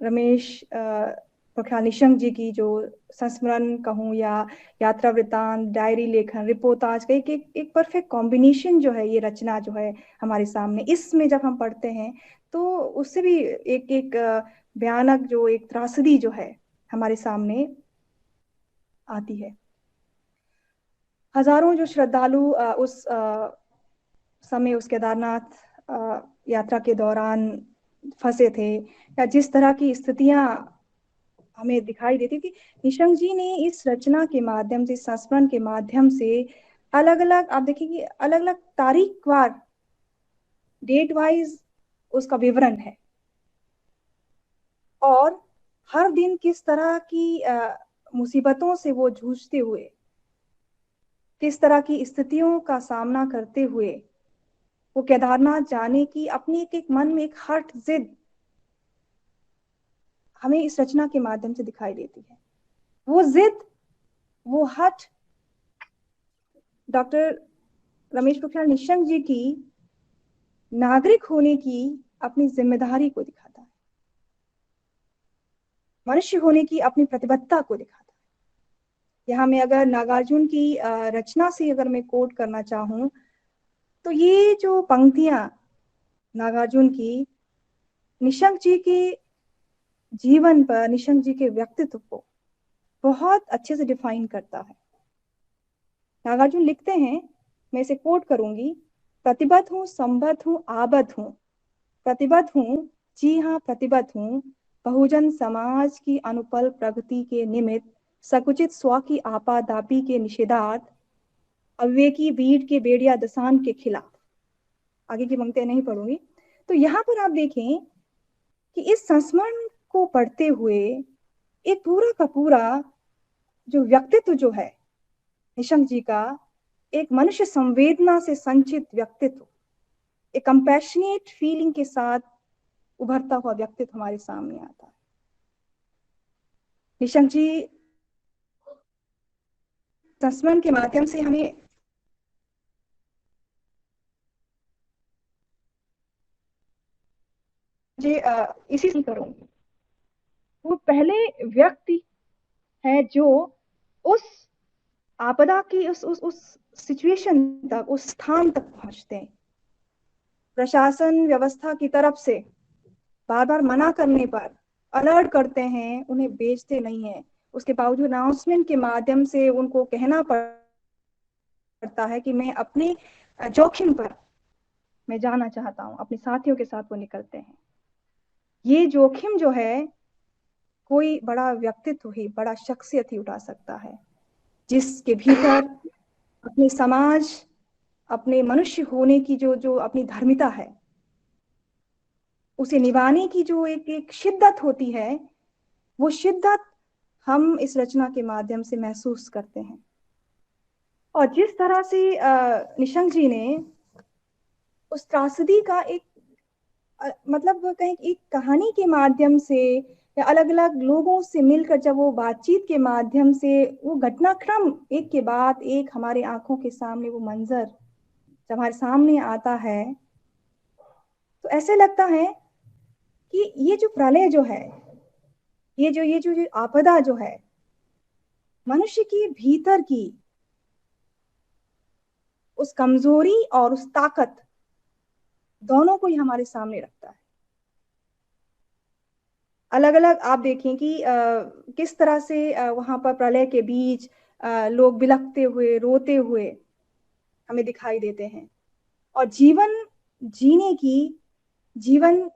रमेश पोखरियाल निशंक जी की जो संस्मरण कहूँ या यात्रा वृत्तांत, डायरी लेखन, रिपोर्टाज का एक परफेक्ट कॉम्बिनेशन जो है, ये रचना जो है हमारे सामने, इसमें जब हम पढ़ते हैं तो उससे भी एक भयानक जो एक त्रासदी जो है हमारे सामने आती है। हजारों जो श्रद्धालु उस समय उस केदारनाथ यात्रा के दौरान फंसे थे, या जिस तरह की स्थितियां हमें दिखाई देती थी, निशंक जी ने इस रचना के माध्यम से, संस्मरण के माध्यम से अलग अलग, आप देखिए अलग अलग तारीख वार, डेट वाइज उसका विवरण है, और हर दिन किस तरह की मुसीबतों से वो जूझते हुए, किस तरह की स्थितियों का सामना करते हुए वो केदारनाथ जाने की अपनी एक मन में एक हठ, जिद हमें इस रचना के माध्यम से दिखाई देती है। वो जिद, वो हठ डॉक्टर रमेश पोखरियाल निशंक जी की नागरिक होने की अपनी जिम्मेदारी को दिखाता है, मनुष्य होने की अपनी प्रतिबद्धता को दिखाता है। यहाँ मैं अगर नागार्जुन की रचना से अगर मैं कोट करना चाहूं, तो ये जो पंक्तियां नागार्जुन की निशंक जी के जीवन पर, निशंक जी के व्यक्तित्व को बहुत अच्छे से डिफाइन करता है। नागार्जुन लिखते हैं, मैं इसे कोट करूंगी, प्रतिबद्ध हूं, संबद्ध हूं, आबद्ध हूं, प्रतिबद्ध हूं, जी हाँ प्रतिबद्ध हूं, बहुजन समाज की अनुपल प्रगति के निमित्त, सकुचित स्व की आपादापी के निषेधार्थ, अविवेकी भीड़ के बेड़िया दसान के खिलाफ। आगे की पंक्तियां नहीं पढ़ूंगी। तो यहाँ पर आप देखें कि इस संस्मरण को पढ़ते हुए एक पूरा का पूरा जो व्यक्तित्व जो है निशंक जी का, एक मनुष्य संवेदना से संचित व्यक्तित्व, एक कंपैशनेट फीलिंग के साथ उभरता हुआ व्यक्तित्व हमारे सामने आता है। निशंक जी संस्मरण के माध्यम से हमें इसी से करूंगी, वो पहले व्यक्ति है जो उस आपदा की उस सिचुएशन तक, उस स्थान तक पहुंचते हैं। प्रशासन व्यवस्था की तरफ से बार बार मना करने पर अलर्ट करते हैं, उन्हें भेजते नहीं है। उसके बावजूद अनाउंसमेंट के माध्यम से उनको कहना पड़ता है कि मैं अपने जोखिम पर मैं जाना चाहता हूं, अपने साथियों के साथ वो निकलते हैं। ये जोखिम जो है कोई बड़ा व्यक्तित्व ही, बड़ा शख्सियत ही उठा सकता है, जिसके भीतर अपने समाज, अपने मनुष्य होने की जो अपनी धर्मिता है, उसे निभाने की जो एक शिद्दत होती है, वो शिद्दत हम इस रचना के माध्यम से महसूस करते हैं। और जिस तरह से निशंक जी ने उस त्रासदी का एक मतलब कहें एक कहानी के माध्यम से या अलग अलग लोगों से मिलकर जब वो बातचीत के माध्यम से वो घटनाक्रम एक के बाद एक हमारे आंखों के सामने वो मंजर जब हमारे सामने आता है, तो ऐसे लगता है कि ये जो प्रलय जो है, ये जो आपदा जो है, मनुष्य की भीतर की उस कमजोरी और उस ताकत दोनों को ही हमारे सामने रखता है। अलग अलग आप देखें कि किस तरह से वहां पर प्रलय के बीच लोग बिलखते हुए, रोते हुए हमें दिखाई देते हैं, और जीवन जीने की, जीवन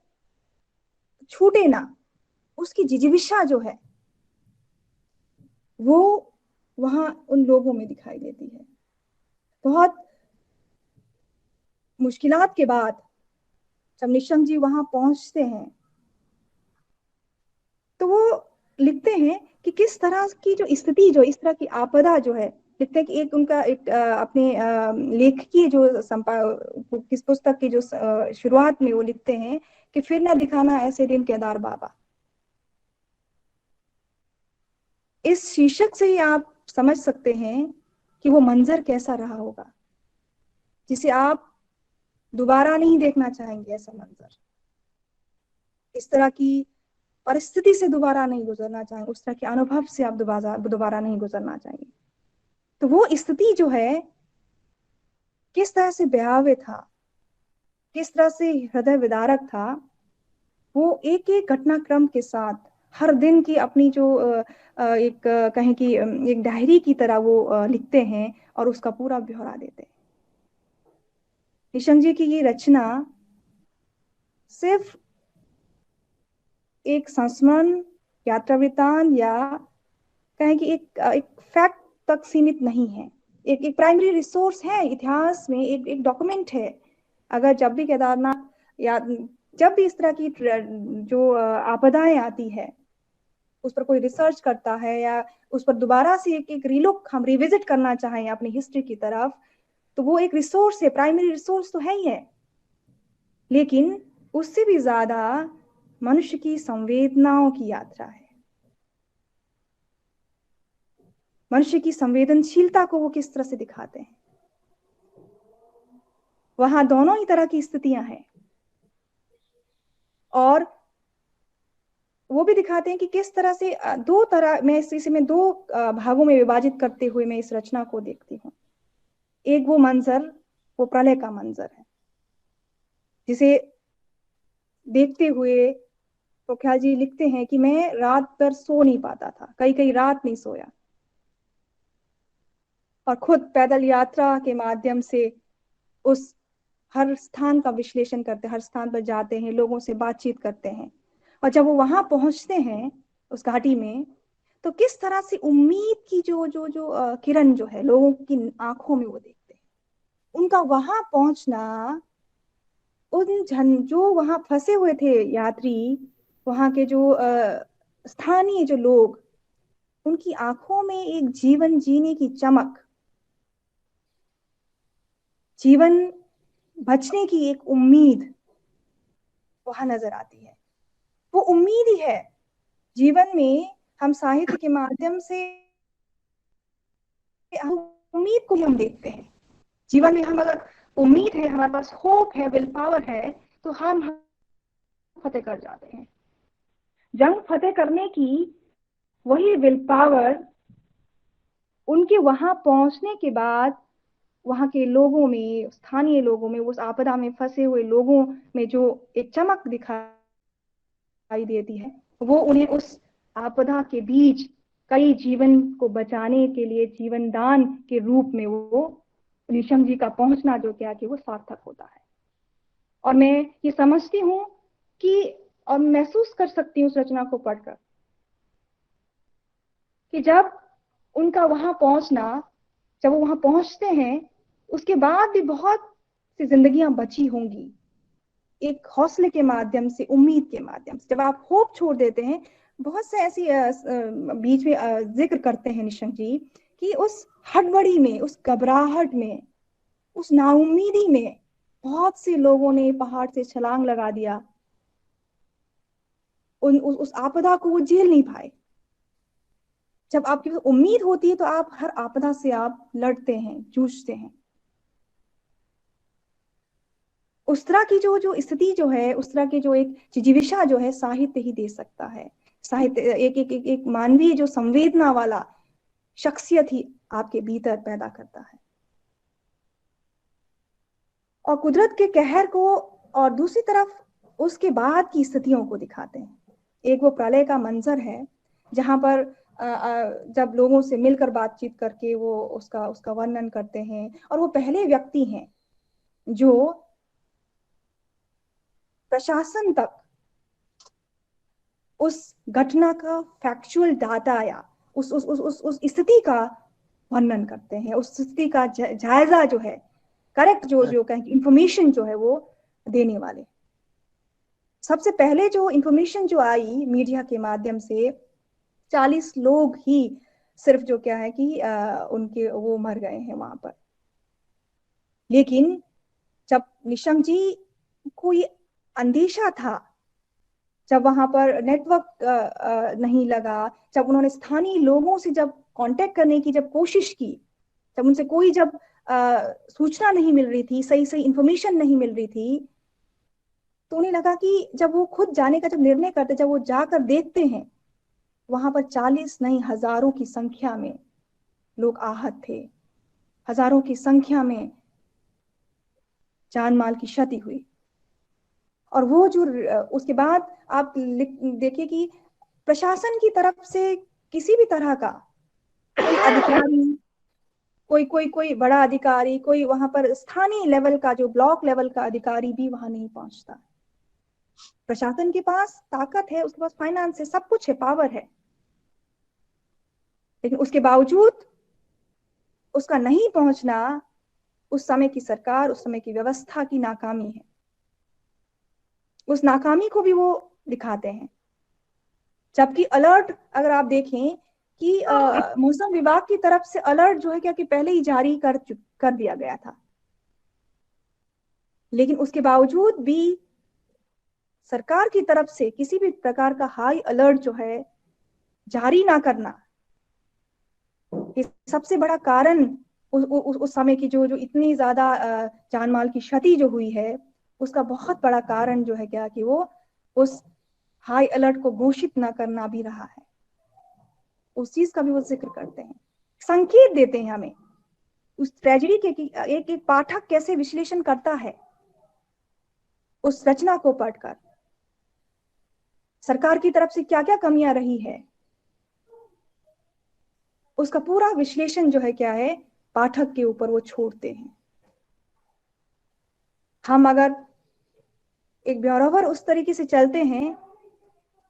छूटे ना, उसकी जिजीविषा जो है वो वहां उन लोगों में दिखाई देती है। बहुत मुश्किलात के बाद जब निशंक जी वहां पहुंचते हैं तो वो लिखते हैं कि किस तरह की जो स्थिति, जो इस तरह की आपदा जो है, लिखते हैं कि एक उनका एक अपने लेख की जो किस पुस्तक की जो शुरुआत में वो लिखते हैं कि फिर ना दिखाना ऐसे दिन केदार बाबा। इस शीर्षक से ही आप समझ सकते हैं कि वो मंजर कैसा रहा होगा, जिसे आप दोबारा नहीं देखना चाहेंगे। ऐसा मंजर, इस तरह की परिस्थिति से दोबारा नहीं गुजरना चाहेंगे, उस तरह के अनुभव से आप दोबारा नहीं गुजरना चाहेंगे। तो वो स्थिति जो है किस तरह से भयावह था, किस तरह से हृदय विदारक था, वो एक एक घटनाक्रम के साथ हर दिन की अपनी जो एक कहें कि एक डायरी की तरह वो लिखते हैं और उसका पूरा ब्यौरा देते हैं। निशंक जी की ये रचना सिर्फ एक संस्मरण, यात्रा वृत्तांत या कहें कि एक फैक्ट तक सीमित नहीं है, एक प्राइमरी रिसोर्स है इतिहास में, एक डॉक्यूमेंट है। अगर जब भी केदारनाथ या जब भी इस तरह की जो आपदाएं आती है, उस पर कोई रिसर्च करता है या उस पर दोबारा से एक रीलुक हम रिविजिट करना चाहें अपनी हिस्ट्री की तरफ, तो वो एक रिसोर्स है, प्राइमरी रिसोर्स तो है ही है, लेकिन उससे भी ज्यादा मनुष्य की संवेदनाओं की यात्रा है। मनुष्य की संवेदनशीलता को वो किस तरह से दिखाते हैं। वहां दोनों ही तरह की स्थितियां हैं और वो भी दिखाते हैं कि किस तरह से दो तरह, मैं इसे में दो भागों में विभाजित करते हुए मैं इस रचना को देखती हूँ। एक वो मंजर, वो प्रलय का मंजर है, जिसे देखते हुए पोखरियाल जी लिखते हैं कि मैं रात भर सो नहीं पाता था, कई कई रात नहीं सोया, और खुद पैदल यात्रा के माध्यम से उस हर स्थान का विश्लेषण करते, हर स्थान पर जाते हैं, लोगों से बातचीत करते हैं, और जब वो वहां पहुंचते हैं उस घाटी में, तो किस तरह से उम्मीद की जो जो जो किरण जो है लोगों की आंखों में वो देखते हैं। उनका वहां पहुंचना, उन जो वहां फंसे हुए थे यात्री, वहां के जो स्थानीय जो लोग, उनकी आंखों में एक जीवन जीने की चमक, जीवन बचने की एक उम्मीद वहां नजर आती है। वो उम्मीद ही है। जीवन में हम साहित्य के माध्यम से उम्मीद को हम देखते हैं। जीवन में हम अगर उम्मीद है, हमारे पास होप है, विल पावर है, तो हम फतेह कर जाते हैं। जंग फतेह करने की वही विल पावर उनके वहां पहुंचने के बाद वहां के लोगों में, स्थानीय लोगों में, उस आपदा में फंसे हुए लोगों में जो एक चमक दिखाई देती है, वो उन्हें उस आपदा के बीच कई जीवन को बचाने के लिए जीवन दान के रूप में वो निशंक जी का पहुंचना जो क्या कि वो सार्थक होता है। और मैं ये समझती हूँ कि और महसूस कर सकती हूँ उस रचना को पढ़कर कि जब उनका वहां पहुंचना, जब वो वहां पहुंचते हैं, उसके बाद भी बहुत सी जिंदगियां बची होंगी, एक हौसले के माध्यम से, उम्मीद के माध्यम से। जब आप होप छोड़ देते हैं, बहुत से ऐसी बीच में जिक्र करते हैं निशंक जी कि उस हड़बड़ी में, उस घबराहट में, उस नाउम्मीदी में बहुत से लोगों ने पहाड़ से छलांग लगा दिया। उस आपदा को वो झेल नहीं पाए। जब आपके पास उम्मीद होती है तो आप हर आपदा से आप लड़ते हैं, जूझते हैं। उस तरह की जो स्थिति जो है, उस तरह की जो एक जिजीविषा जो है, साहित्य ही दे सकता है। साहित्य एक मानवीय जो संवेदना वाला शख्सियत ही आपके भीतर पैदा करता है। और कुदरत के कहर को, और दूसरी तरफ उसके बाद की स्थितियों को दिखाते हैं। एक वो प्रलय का मंजर है जहां पर जब लोगों से मिलकर बातचीत करके वो उसका वर्णन करते हैं, और वो पहले व्यक्ति हैं जो प्रशासन तक उस घटना का फैक्चुअल डाटा या उस स्थिति का वर्णन करते हैं, उस स्थिति का जायजा जो है, करेक्ट जो कहें इंफॉर्मेशन जो है वो देने वाले। सबसे पहले जो इंफॉर्मेशन जो आई मीडिया के माध्यम से, 40 लोग ही सिर्फ जो क्या है कि उनके वो मर गए हैं वहां पर। लेकिन जब निशंक जी को ये अंदेशा था, जब वहां पर नेटवर्क नहीं लगा, जब उन्होंने स्थानीय लोगों से जब कांटेक्ट करने की जब कोशिश की, जब उनसे कोई जब सूचना नहीं मिल रही थी, सही सही इंफॉर्मेशन नहीं मिल रही थी, तो उन्हें लगा कि जब वो खुद जाने का जब निर्णय करते, जब वो जाकर देखते हैं, वहां पर 40 नहीं हजारों की संख्या में लोग आहत थे, हजारों की संख्या में जान माल की क्षति हुई। और वो जो उसके बाद आप देखिए कि प्रशासन की तरफ से किसी भी तरह का कोई अधिकारी, कोई बड़ा अधिकारी, कोई वहां पर स्थानीय लेवल का जो ब्लॉक लेवल का अधिकारी भी वहां नहीं पहुंचता। प्रशासन के पास ताकत है, उसके पास फाइनेंस है, सब कुछ है, पावर है, लेकिन उसके बावजूद उसका नहीं पहुंचना उस समय की सरकार, उस समय की व्यवस्था की नाकामी है। उस नाकामी को भी वो दिखाते हैं। जबकि अलर्ट अगर आप देखें कि मौसम विभाग की तरफ से अलर्ट जो है क्या कि पहले ही जारी कर दिया गया था, लेकिन उसके बावजूद भी सरकार की तरफ से किसी भी प्रकार का हाई अलर्ट जो है जारी ना करना, ये सबसे बड़ा कारण उस समय की जो इतनी ज्यादा जान माल की क्षति जो हुई है, उसका बहुत बड़ा कारण जो है क्या कि वो उस हाई अलर्ट को घोषित ना करना भी रहा है। उस चीज का भी वो जिक्र करते हैं, संकेत देते हैं हमें उस ट्रेजेडी के कि एक पाठक कैसे विश्लेषण करता है उस रचना को पढ़कर, सरकार की तरफ से क्या क्या कमियां रही है, उसका पूरा विश्लेषण जो है क्या है पाठक के ऊपर वो छोड़ते हैं। हम अगर एक ब्योरावर उस तरीके से चलते हैं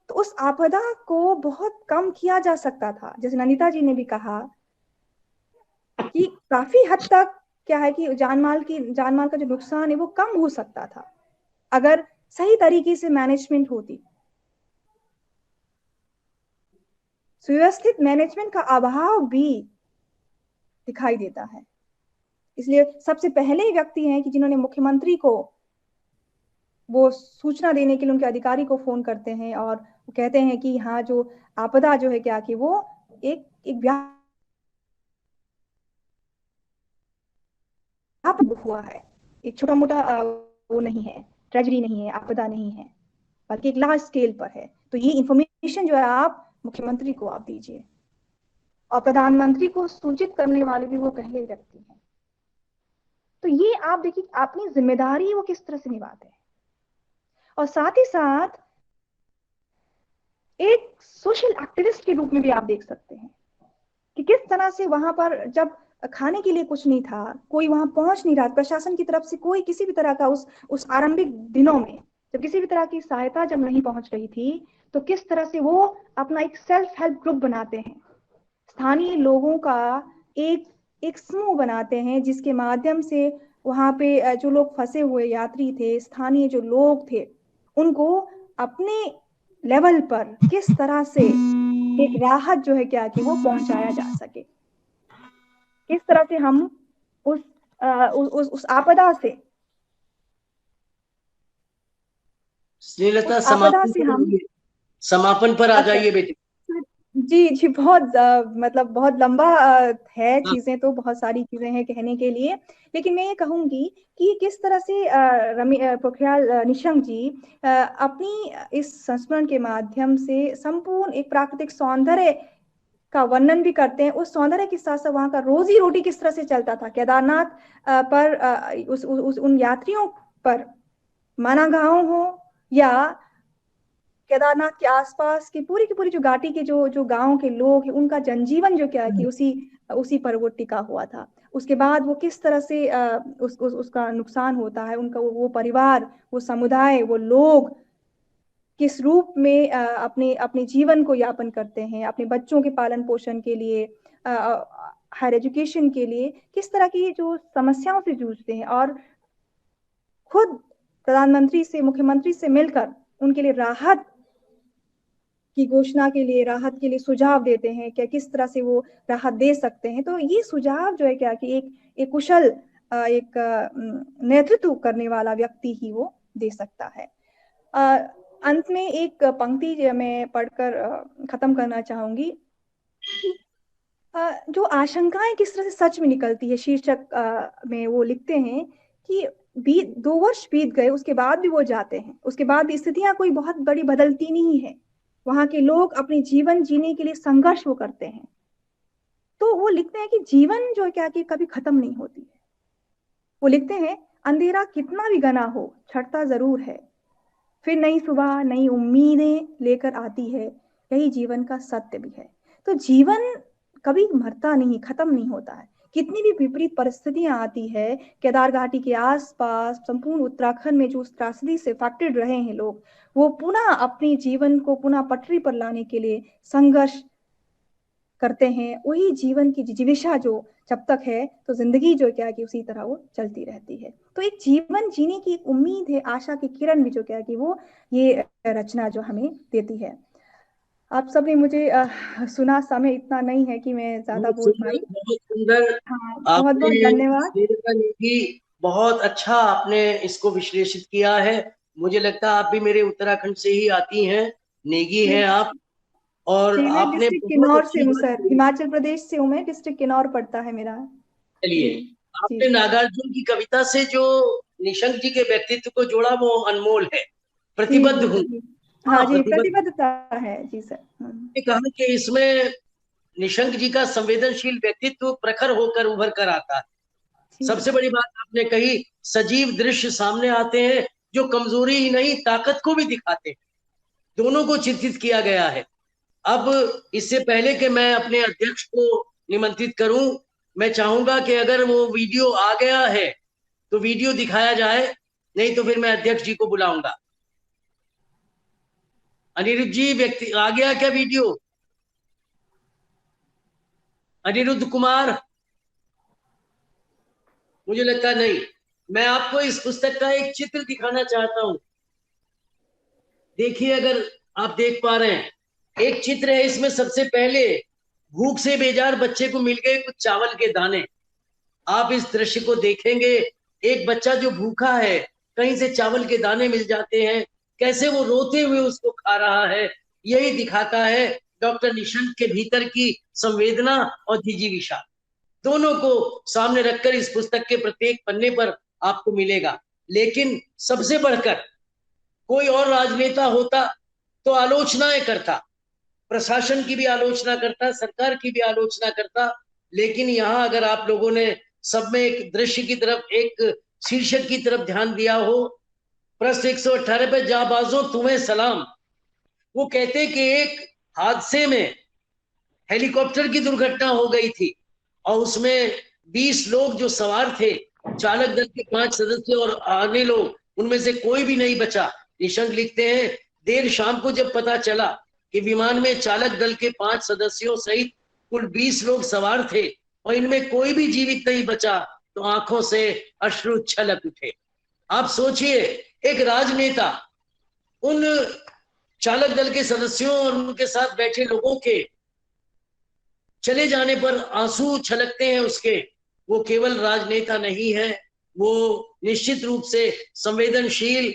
तो उस आपदा को बहुत कम किया जा सकता था। जैसे नंदिता जी ने भी कहा कि काफी हद तक क्या है कि जान माल का जो नुकसान है वो कम हो सकता था अगर सही तरीके से मैनेजमेंट होती। सुव्यवस्थित मैनेजमेंट का अभाव भी दिखाई देता है। इसलिए सबसे पहले व्यक्ति हैं कि जिन्होंने मुख्यमंत्री को वो सूचना देने के लिए उनके अधिकारी को फोन करते हैं और वो कहते हैं कि हाँ जो आपदा जो है क्या कि वो एक हुआ है, एक छोटा मोटा वो नहीं है, ट्रेजेडी नहीं है, आपदा नहीं है, बल्कि एक लार्ज स्केल पर है। तो ये इंफॉर्मेशन जो है आप मुख्यमंत्री को आप दीजिए, और प्रधानमंत्री को सूचित करने वाले भी वो पहले व्यक्ति हैं। तो ये आप देखिए अपनी जिम्मेदारी वो किस तरह से निभाते हैं, और साथ ही साथ एक सोशल एक्टिविस्ट के रूप में भी आप देख सकते हैं कि किस तरह से वहां पर जब खाने के लिए कुछ नहीं था, कोई वहां पहुंच नहीं रहा, प्रशासन की तरफ से कोई किसी भी तरह का उस आरंभिक दिनों में जब किसी भी तरह की सहायता जब नहीं पहुंच रही थी, तो किस तरह से वो अपना एक सेल्फ हेल्प ग्रुप बनाते हैं, स्थानीय लोगों का एक समूह बनाते हैं, जिसके माध्यम से वहां पे जो लोग फंसे हुए यात्री थे, स्थानीय जो लोग थे, उनको अपने लेवल पर किस तरह से एक राहत जो है क्या कि वो पहुंचाया जा सके, किस तरह से हम उस आपदा से श्रीलता हम समापन पर आ जाइए बेटी। जी बहुत मतलब बहुत लंबा है, चीजें तो बहुत सारी चीजें हैं कहने के लिए, लेकिन मैं ये कहूंगी कि किस तरह से रमेश पोखरियाल निशंक जी अपनी इस संस्मरण के माध्यम से संपूर्ण एक प्राकृतिक सौंदर्य का वर्णन भी करते हैं। उस सौंदर्य के साथ साथ वहां का रोजी रोटी किस तरह से चलता था, केदारनाथ पर उन यात्रियों पर माना गांव हो या केदारनाथ के आसपास की पूरी जो घाटी के जो गांव के लोग हैं, उनका जनजीवन जो क्या है कि उसी पर वो टिका हुआ था। उसके बाद वो किस तरह से उसका नुकसान होता है, उनका वो परिवार, वो समुदाय, वो लोग किस रूप में अपने जीवन को यापन करते हैं, अपने बच्चों के पालन पोषण के लिए, हायर एजुकेशन के लिए किस तरह की जो समस्याओं से जूझते हैं, और खुद प्रधानमंत्री से, मुख्यमंत्री से मिलकर उनके लिए राहत की घोषणा के लिए, राहत के लिए सुझाव देते हैं क्या किस तरह से वो राहत दे सकते हैं। तो ये सुझाव जो है क्या कि एक कुशल एक नेतृत्व करने वाला व्यक्ति ही वो दे सकता है। अंत में एक पंक्ति जो मैं पढ़कर खत्म करना चाहूंगी कि जो आशंकाएं किस तरह से सच में निकलती है। शीर्षक में वो लिखते हैं कि 2 वर्ष बीत गए, उसके बाद भी वो जाते हैं, उसके बाद भी स्थितियां कोई बहुत बड़ी बदलती नहीं है। वहां के लोग अपने जीवन जीने के लिए संघर्ष वो करते हैं। तो वो लिखते हैं कि जीवन जो है क्या कि कभी खत्म नहीं होती है। वो लिखते हैं अंधेरा कितना भी घना हो छटता जरूर है, फिर नई सुबह नई उम्मीदें लेकर आती है, यही जीवन का सत्य भी है। तो जीवन कभी मरता नहीं, खत्म नहीं होता है। कितनी भी विपरीत परिस्थितियां आती है, केदार घाटी के आसपास संपूर्ण उत्तराखंड में जो उस त्रासदी से अफेक्टेड रहे हैं लोग, वो पुनः अपने जीवन को पुनः पटरी पर लाने के लिए संघर्ष करते हैं। वही जीवन की जिज्ञासा जो जब तक है तो जिंदगी जो क्या कि उसी तरह वो चलती रहती है। तो एक जीवन जीने की एक उम्मीद है, आशा की किरण भी जो क्या कि वो ये रचना जो हमें देती है। आप सबने मुझे सुना, समय इतना नहीं है कि मैं ज्यादा बोल पाई। बहुत सुंदर। हाँ, बहुत बहुत आपने धन्यवाद। बहुत अच्छा आपने इसको विश्लेषित किया है। मुझे लगता है आप भी मेरे उत्तराखंड से ही आती हैं, नेगी हैं आप, और जी, मैं आपने डिस्ट्रिक्ट बहुत किन्नौर से अच्छी हूँ बात सर, की। हिमाचल प्रदेश से हूँ मैं, डिस्ट्रिक्ट किन्नौर पड़ता है मेरा। चलिए, जी जी आपने जी नागार्जुन की कविता से जो निशंक जी के व्यक्तित्व को जोड़ा वो अनमोल है। जी प्रतिबद्ध जी हूँ। जी। हाँ हाँ, जी, प्रतिबद्ध। प्रतिबद्धता है जी सर। ने कहा कि इसमें निशंक जी का संवेदनशील व्यक्तित्व प्रखर होकर उभर कर आता है। जी सबसे बड़ी बात आपने कही, सजीव दृश्य सामने आते हैं जो कमजोरी ही नहीं ताकत को भी दिखाते हैं। दोनों को चित्रित किया गया है। अब इससे पहले कि मैं अपने अध्यक्ष को निमंत्रित करूं, मैं चाहूंगा कि अगर वो वीडियो आ गया है तो वीडियो दिखाया जाए, नहीं तो फिर मैं अध्यक्ष जी को बुलाऊंगा। अनिरुद्ध जी, व्यक्ति आ गया क्या वीडियो? अनिरुद्ध कुमार, मुझे लगता नहीं। मैं आपको इस पुस्तक का एक चित्र दिखाना चाहता हूं। देखिए, अगर आप देख पा रहे हैं, एक चित्र है इसमें। सबसे पहले भूख से बेजार बच्चे को मिल गए कुछ चावल के दाने। आप इस दृश्य को देखेंगे, एक बच्चा जो भूखा है, कहीं से चावल के दाने मिल जाते हैं, कैसे वो रोते हुए उसको खा रहा है। यही दिखाता है डॉक्टर निशंक के भीतर की संवेदना और जिजीविषा। दोनों को सामने रखकर इस पुस्तक के प्रत्येक पन्ने पर आपको मिलेगा। लेकिन सबसे बढ़कर कोई और राजनेता होता तो आलोचनाएं करता, प्रशासन की भी आलोचना करता, सरकार की भी आलोचना करता। लेकिन यहाँ अगर आप लोगों ने सब में एक दृश्य की तरफ, एक शीर्षक की तरफ ध्यान दिया हो, पृष्ठ 118 पे, जाबाजों तुम्हें सलाम। वो कहते कि एक हादसे में हेलीकॉप्टर की दुर्घटना हो गई थी और उसमें 20 लोग जो सवार थे, चालक दल के 5 सदस्य और अन्य लोग, उनमें से कोई भी नहीं बचा। निशंक लिखते हैं, देर शाम को जब पता चला कि विमान में चालक दल के 5 सदस्यों सहित कुल 20 लोग सवार थे और इनमें कोई भी जीवित नहीं बचा, तो आंखों से अश्रु छलक उठे। आप सोचिए, एक राजनेता उन चालक दल के सदस्यों और उनके साथ बैठे लोगों के चले जाने पर आंसू छलकते हैं उसके। वो केवल राजनेता नहीं है, वो निश्चित रूप से संवेदनशील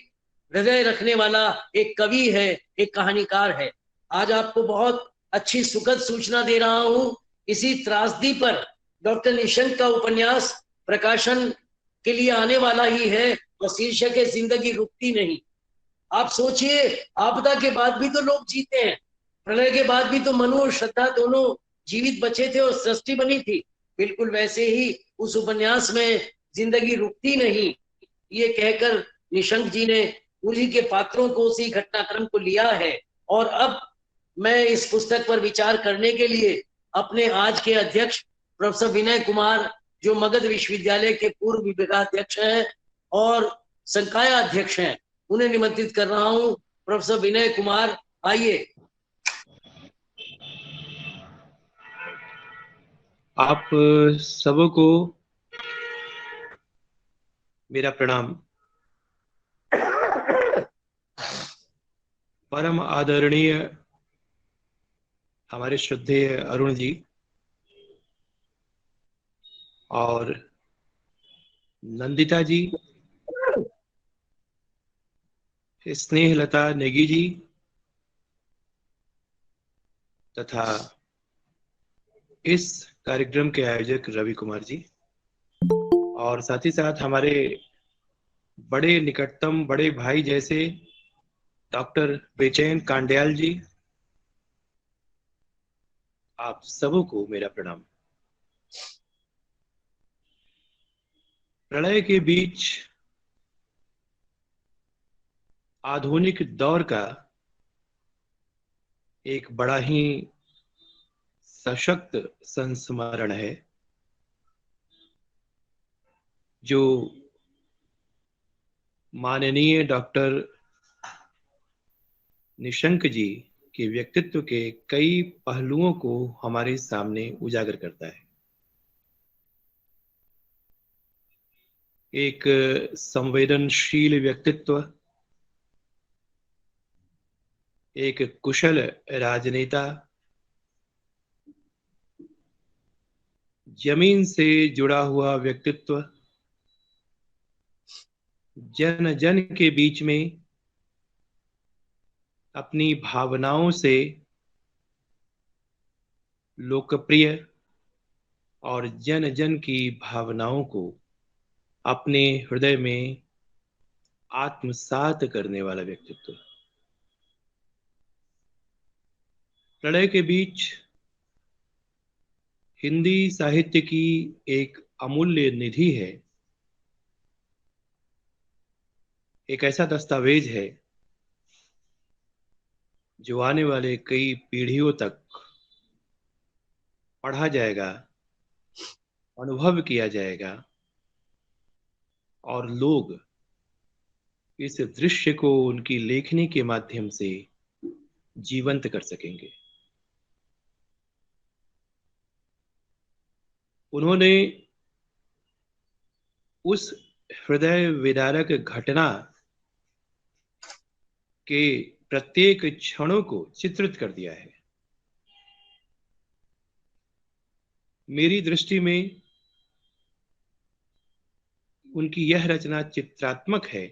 हृदय रखने वाला एक कवि है, एक कहानीकार है। आज आपको बहुत अच्छी सुखद सूचना दे रहा हूं, इसी त्रासदी पर डॉक्टर निशंक का उपन्यास प्रकाशन के लिए आने वाला ही है और शीर्षक है जिंदगी रुकती नहीं। आप सोचिए, आपदा के बाद भी तो लोग जीते हैं, प्रलय के बाद भी तो मनु और श्रद्धा दोनों जीवित बचे थे और सृष्टि बनी थी। बिल्कुल वैसे ही उस उपन्यास में जिंदगी रुकती नहीं, ये कहकर निशंक जी ने उन्हीं के पात्रों को, उसी घटनाक्रम को लिया है। और अब मैं इस पुस्तक पर विचार करने के लिए अपने आज के अध्यक्ष प्रोफेसर विनय कुमार, जो मगध विश्वविद्यालय के पूर्व विभागाध्यक्ष हैं और संकाय अध्यक्ष हैं, उन्हें निमंत्रित कर रहा हूं। प्रोफेसर विनय कुमार, आइए। आप सबको मेरा प्रणाम। परम आदरणीय हमारे श्रद्धेय अरुण जी और नंदिता जी, स्नेहलता नेगी जी तथा इस कार्यक्रम के आयोजक रवि कुमार जी, और साथ ही साथ हमारे बड़े निकटतम बड़े भाई जैसे डॉक्टर बेचैन कांडयाल जी, आप सबों को मेरा प्रणाम। प्रलय के बीच आधुनिक दौर का एक बड़ा ही सशक्त संस्मरण है जो माननीय डॉक्टर निशंक जी के व्यक्तित्व के कई पहलुओं को हमारे सामने उजागर करता है। एक संवेदनशील व्यक्तित्व, एक कुशल राजनेता, जमीन से जुड़ा हुआ व्यक्तित्व, जन जन के बीच में अपनी भावनाओं से लोकप्रिय और जन जन की भावनाओं को अपने हृदय में आत्मसात करने वाला व्यक्तित्व। प्रलय के बीच हिंदी साहित्य की एक अमूल्य निधि है, एक ऐसा दस्तावेज है जो आने वाले कई पीढ़ियों तक पढ़ा जाएगा, अनुभव किया जाएगा और लोग इस दृश्य को उनकी लेखनी के माध्यम से जीवंत कर सकेंगे। उन्होंने उस हृदय विदारक घटना के प्रत्येक क्षणों को चित्रित कर दिया है। मेरी दृष्टि में उनकी यह रचना चित्रात्मक है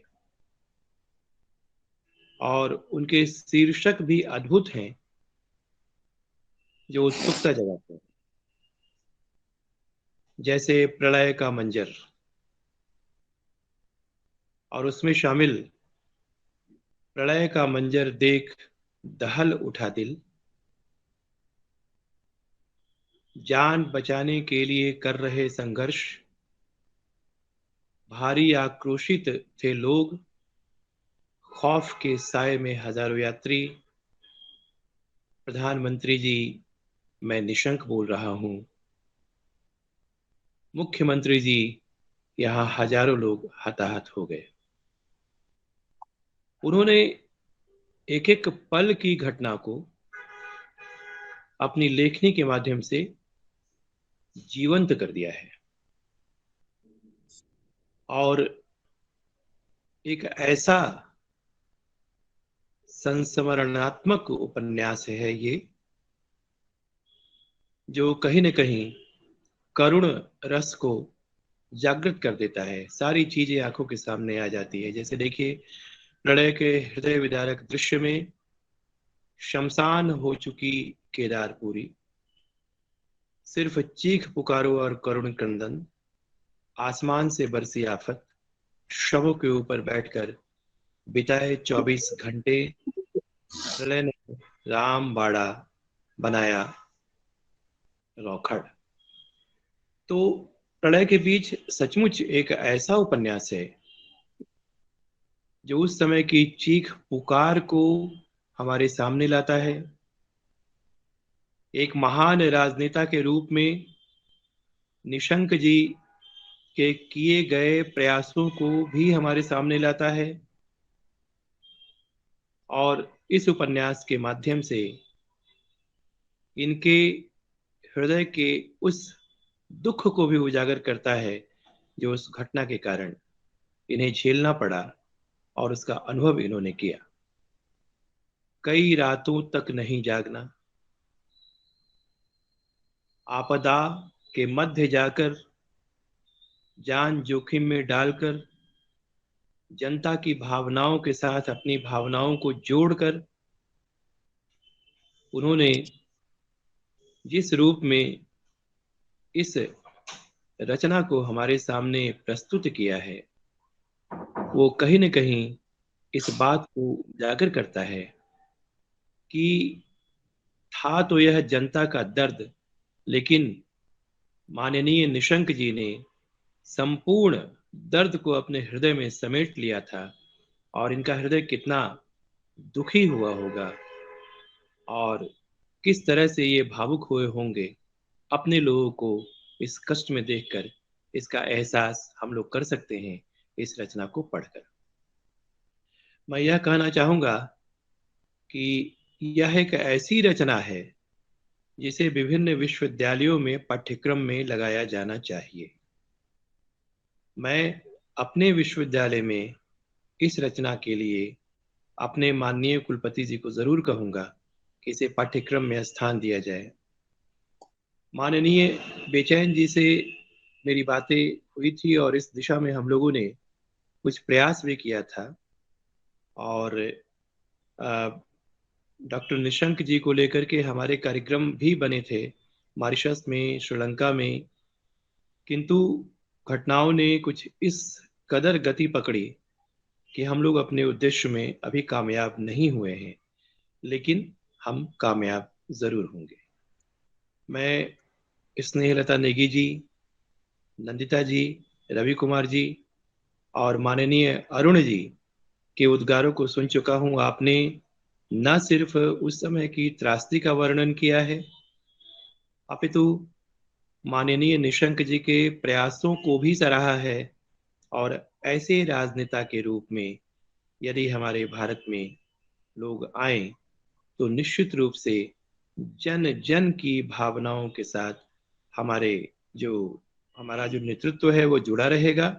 और उनके शीर्षक भी अद्भुत हैं जो उत्सुकता जगाते हैं, जैसे प्रलय का मंजर, और उसमें शामिल प्रलय का मंजर देख दहल उठा दिल, जान बचाने के लिए कर रहे संघर्ष, भारी आक्रोशित थे लोग, खौफ के साए में हजारों यात्री, प्रधानमंत्री जी मैं निशंक बोल रहा हूं, मुख्यमंत्री जी यहां हजारों लोग हताहत हो गए। उन्होंने एक एक पल की घटना को अपनी लेखनी के माध्यम से जीवंत कर दिया है और एक ऐसा संस्मरणात्मक उपन्यास है ये जो कहीं न कहीं करुण रस को जागृत कर देता है। सारी चीजें आंखों के सामने आ जाती है। जैसे देखिए, प्रलय के हृदय विदारक दृश्य में शमशान हो चुकी केदारपुरी, सिर्फ चीख पुकारो और करुण क्रंदन, आसमान से बरसी आफत, शवों के ऊपर बैठकर बिताए 24 घंटे, प्रलय ने राम बाड़ा बनाया रौखड़। तो प्रलय के बीच सचमुच एक ऐसा उपन्यास है जो उस समय की चीख पुकार को हमारे सामने लाता है। एक महान राजनेता के रूप में निशंक जी के किए गए प्रयासों को भी हमारे सामने लाता है और इस उपन्यास के माध्यम से इनके हृदय के उस दुख को भी उजागर करता है जो उस घटना के कारण इन्हें झेलना पड़ा और उसका अनुभव इन्होंने किया। कई रातों तक नहीं जागना, आपदा के मध्य जाकर, जान जोखिम में डालकर, जनता की भावनाओं के साथ अपनी भावनाओं को जोड़कर उन्होंने जिस रूप में इस रचना को हमारे सामने प्रस्तुत किया है, वो कहीं न कहीं इस बात को उजागर करता है कि था तो यह जनता का दर्द, लेकिन माननीय निशंक जी ने संपूर्ण दर्द को अपने हृदय में समेट लिया था, और इनका हृदय कितना दुखी हुआ होगा और किस तरह से ये भावुक हुए होंगे अपने लोगों को इस कष्ट में देखकर, इसका एहसास हम लोग कर सकते हैं इस रचना को पढ़कर। मैं यह कहना चाहूँगा कि यह एक ऐसी रचना है जिसे विभिन्न विश्वविद्यालयों में पाठ्यक्रम में लगाया जाना चाहिए। मैं अपने विश्वविद्यालय में इस रचना के लिए अपने माननीय कुलपति जी को जरूर कहूँगा कि इसे पाठ्यक्रम में स्थान दिया जाए। माननीय बेचैन जी से मेरी बातें हुई थी और इस दिशा में हम लोगों ने कुछ प्रयास भी किया था, और डॉक्टर निशंक जी को लेकर के हमारे कार्यक्रम भी बने थे मॉरिशस में, श्रीलंका में, किंतु घटनाओं ने कुछ इस कदर गति पकड़ी कि हम लोग अपने उद्देश्य में अभी कामयाब नहीं हुए हैं, लेकिन हम कामयाब जरूर होंगे। मैं स्नेहलता नेगी जी, नंदिता जी, रवि कुमार जी और माननीय अरुण जी के उद्गारों को सुन चुका हूं। आपने न सिर्फ उस समय की त्रासदी का वर्णन किया है, अपितु माननीय निशंक जी के प्रयासों को भी सराहा है, और ऐसे राजनेता के रूप में यदि हमारे भारत में लोग आए तो निश्चित रूप से जन जन की भावनाओं के साथ हमारा जो नेतृत्व है वो जुड़ा रहेगा,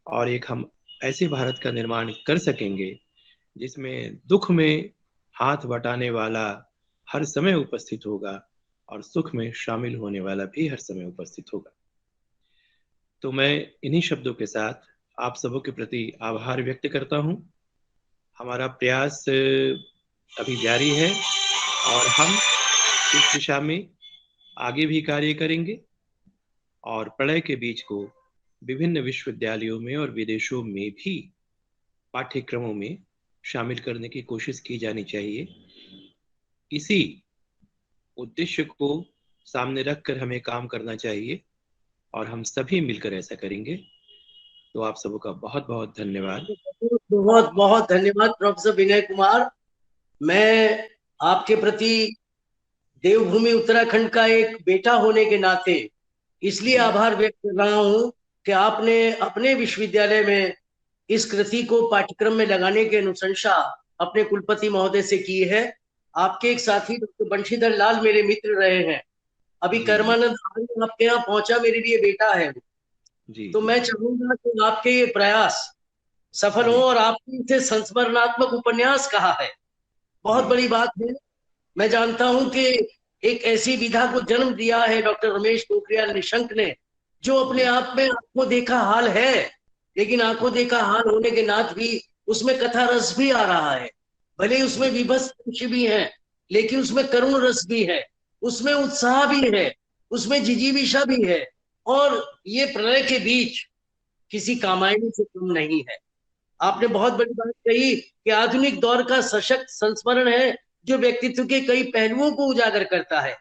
और एक हम ऐसे भारत का निर्माण कर सकेंगे जिसमें दुख में हाथ बटाने वाला हर समय उपस्थित होगा और सुख में शामिल होने वाला भी हर समय उपस्थित होगा। तो मैं इन्हीं शब्दों के साथ आप सबों के प्रति आभार व्यक्त करता हूं। हमारा प्रयास अभी जारी है और हम इस दिशा में आगे भी कार्य करेंगे, और प्रलय के बीज को विभिन्न विश्वविद्यालयों में और विदेशों में भी पाठ्यक्रमों में शामिल करने की कोशिश की जानी चाहिए। इसी उद्देश्य को सामने रखकर हमें काम करना चाहिए, और हम सभी मिलकर ऐसा करेंगे। तो आप सबों का बहुत बहुत धन्यवाद। बहुत बहुत धन्यवाद प्रोफेसर विनय कुमार। मैं आपके प्रति देवभूमि उत्तराखंड का एक बेटा होने के नाते इसलिए आभार व्यक्त कर रहा हूं कि आपने अपने विश्वविद्यालय में इस कृति को पाठ्यक्रम में लगाने की अनुशंसा अपने कुलपति महोदय से की है। आपके एक साथी डॉक्टर बंशीधर लाल मेरे मित्र रहे हैं। अभी कर्मानंद आपके यहाँ पहुंचा, मेरे लिए बेटा है जी। तो मैं चाहूंगा कि आपके ये प्रयास सफल हो, और आपने इसे संस्मरणात्मक उपन्यास कहा है, बहुत बड़ी बात है। मैं जानता हूं कि एक ऐसी विधा को जन्म दिया है डॉक्टर रमेश पोखरियाल निशंक ने, जो अपने आप में आंखों देखा हाल है, लेकिन आंखों देखा हाल होने के नाते भी उसमें कथा रस भी आ रहा है। भले ही उसमें विभत्स दृश्य भी है, लेकिन उसमें करुण रस भी है, उसमें उत्साह भी है, उसमें जिजीविषा भी है, और ये प्रलय के बीच किसी कामायनी से कम नहीं है। आपने बहुत बड़ी बात कही कि आधुनिक दौर का सशक्त संस्मरण है जो व्यक्तित्व के कई पहलुओं को उजागर करता है।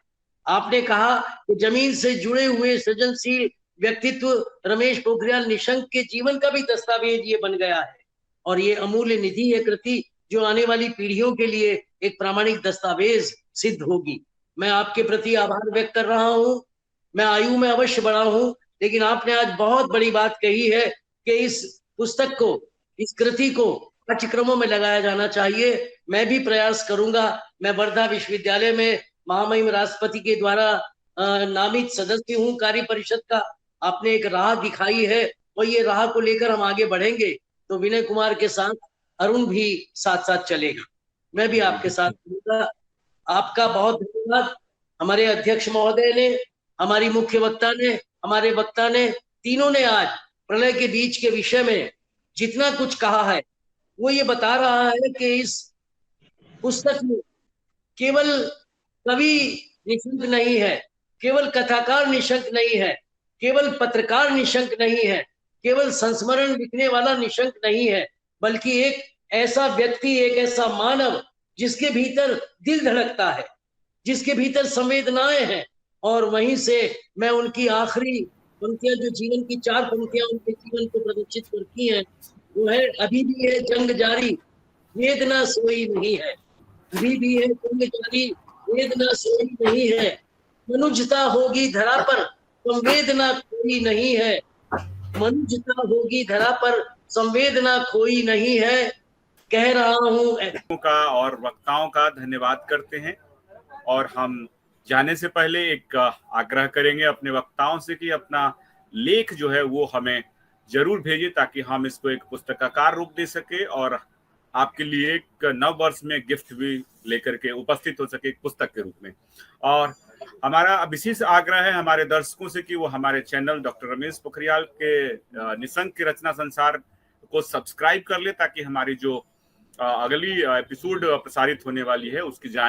आपने कहा कि जमीन से जुड़े हुए सृजनशील व्यक्तित्व रमेश पोखरियाल निशंक के जीवन का भी दस्तावेज ये बन गया है, और ये अमूल्य निधि है कृति जो आने वाली पीढ़ियों के लिए एक प्रामाणिक दस्तावेज सिद्ध होगी। मैं आपके प्रति आभार व्यक्त कर रहा हूँ। मैं आयु में अवश्य बड़ा हूँ, लेकिन आपने आज बहुत बड़ी बात कही है कि इस पुस्तक को, इस कृति को पाठ्यक्रमों में लगाया जाना चाहिए। मैं भी प्रयास करूंगा। मैं वर्धा विश्वविद्यालय में महामहिम राष्ट्रपति के द्वारा नामित सदस्य हूँ कार्य परिषद का। आपने एक राह दिखाई है, और ये राह को लेकर हम आगे बढ़ेंगे, तो विनय कुमार के साथ अरुण भी साथ साथ चलेगा। मैं भी आपके साथ रहूंगा। आपका बहुत धन्यवाद। हमारे अध्यक्ष महोदय ने, हमारी मुख्य वक्ता ने, हमारे वक्ता ने, तीनों ने आज प्रलय के बीच के विषय में जितना कुछ कहा है वो ये बता रहा है कि इस पुस्तक में केवल कवि निशंक नहीं है, केवल कथाकार निशंक नहीं है, केवल पत्रकार निशंक नहीं है, केवल संस्मरण लिखने वाला निशंक नहीं है, बल्कि एक ऐसा व्यक्ति, एक ऐसा मानव जिसके भीतर दिल धड़कता है, जिसके भीतर संवेदनाएं हैं। और वहीं से मैं उनकी आखिरी पंक्तियां, जो जीवन की 4 पंक्तियां उनके जीवन को प्रदर्शित करती हैं, वो है, अभी भी है जंग जारी, वेदना सोई नहीं है। अभी भी है जंग जारी, वेदना सोई नहीं है। मनुष्यता होगी धरा पर, संवेदना कोई नहीं है। मनुष्यता होगी धरा पर, संवेदना कोई नहीं है। कह रहा हूं का और वक्ताओं का धन्यवाद करते हैं। और हम जाने से पहले एक आग्रह करेंगे अपने वक्ताओं से कि अपना लेख जो है वो हमें जरूर भेजिए, ताकि हम इसको एक पुस्तकाकार रूप दे सके और आपके लिए एक नव वर्ष में गिफ्ट भी लेकर के उपस्थित हो सके एक पुस्तक के रूप में। और हमारा विशेष आग्रह है हमारे दर्शकों से कि वो हमारे चैनल डॉक्टर रमेश पोखरियाल के निशंक की रचना संसार को सब्सक्राइब कर ले, ताकि हमारी जो अगली एपिसोड प्रसारित होने वाली है उसकी जान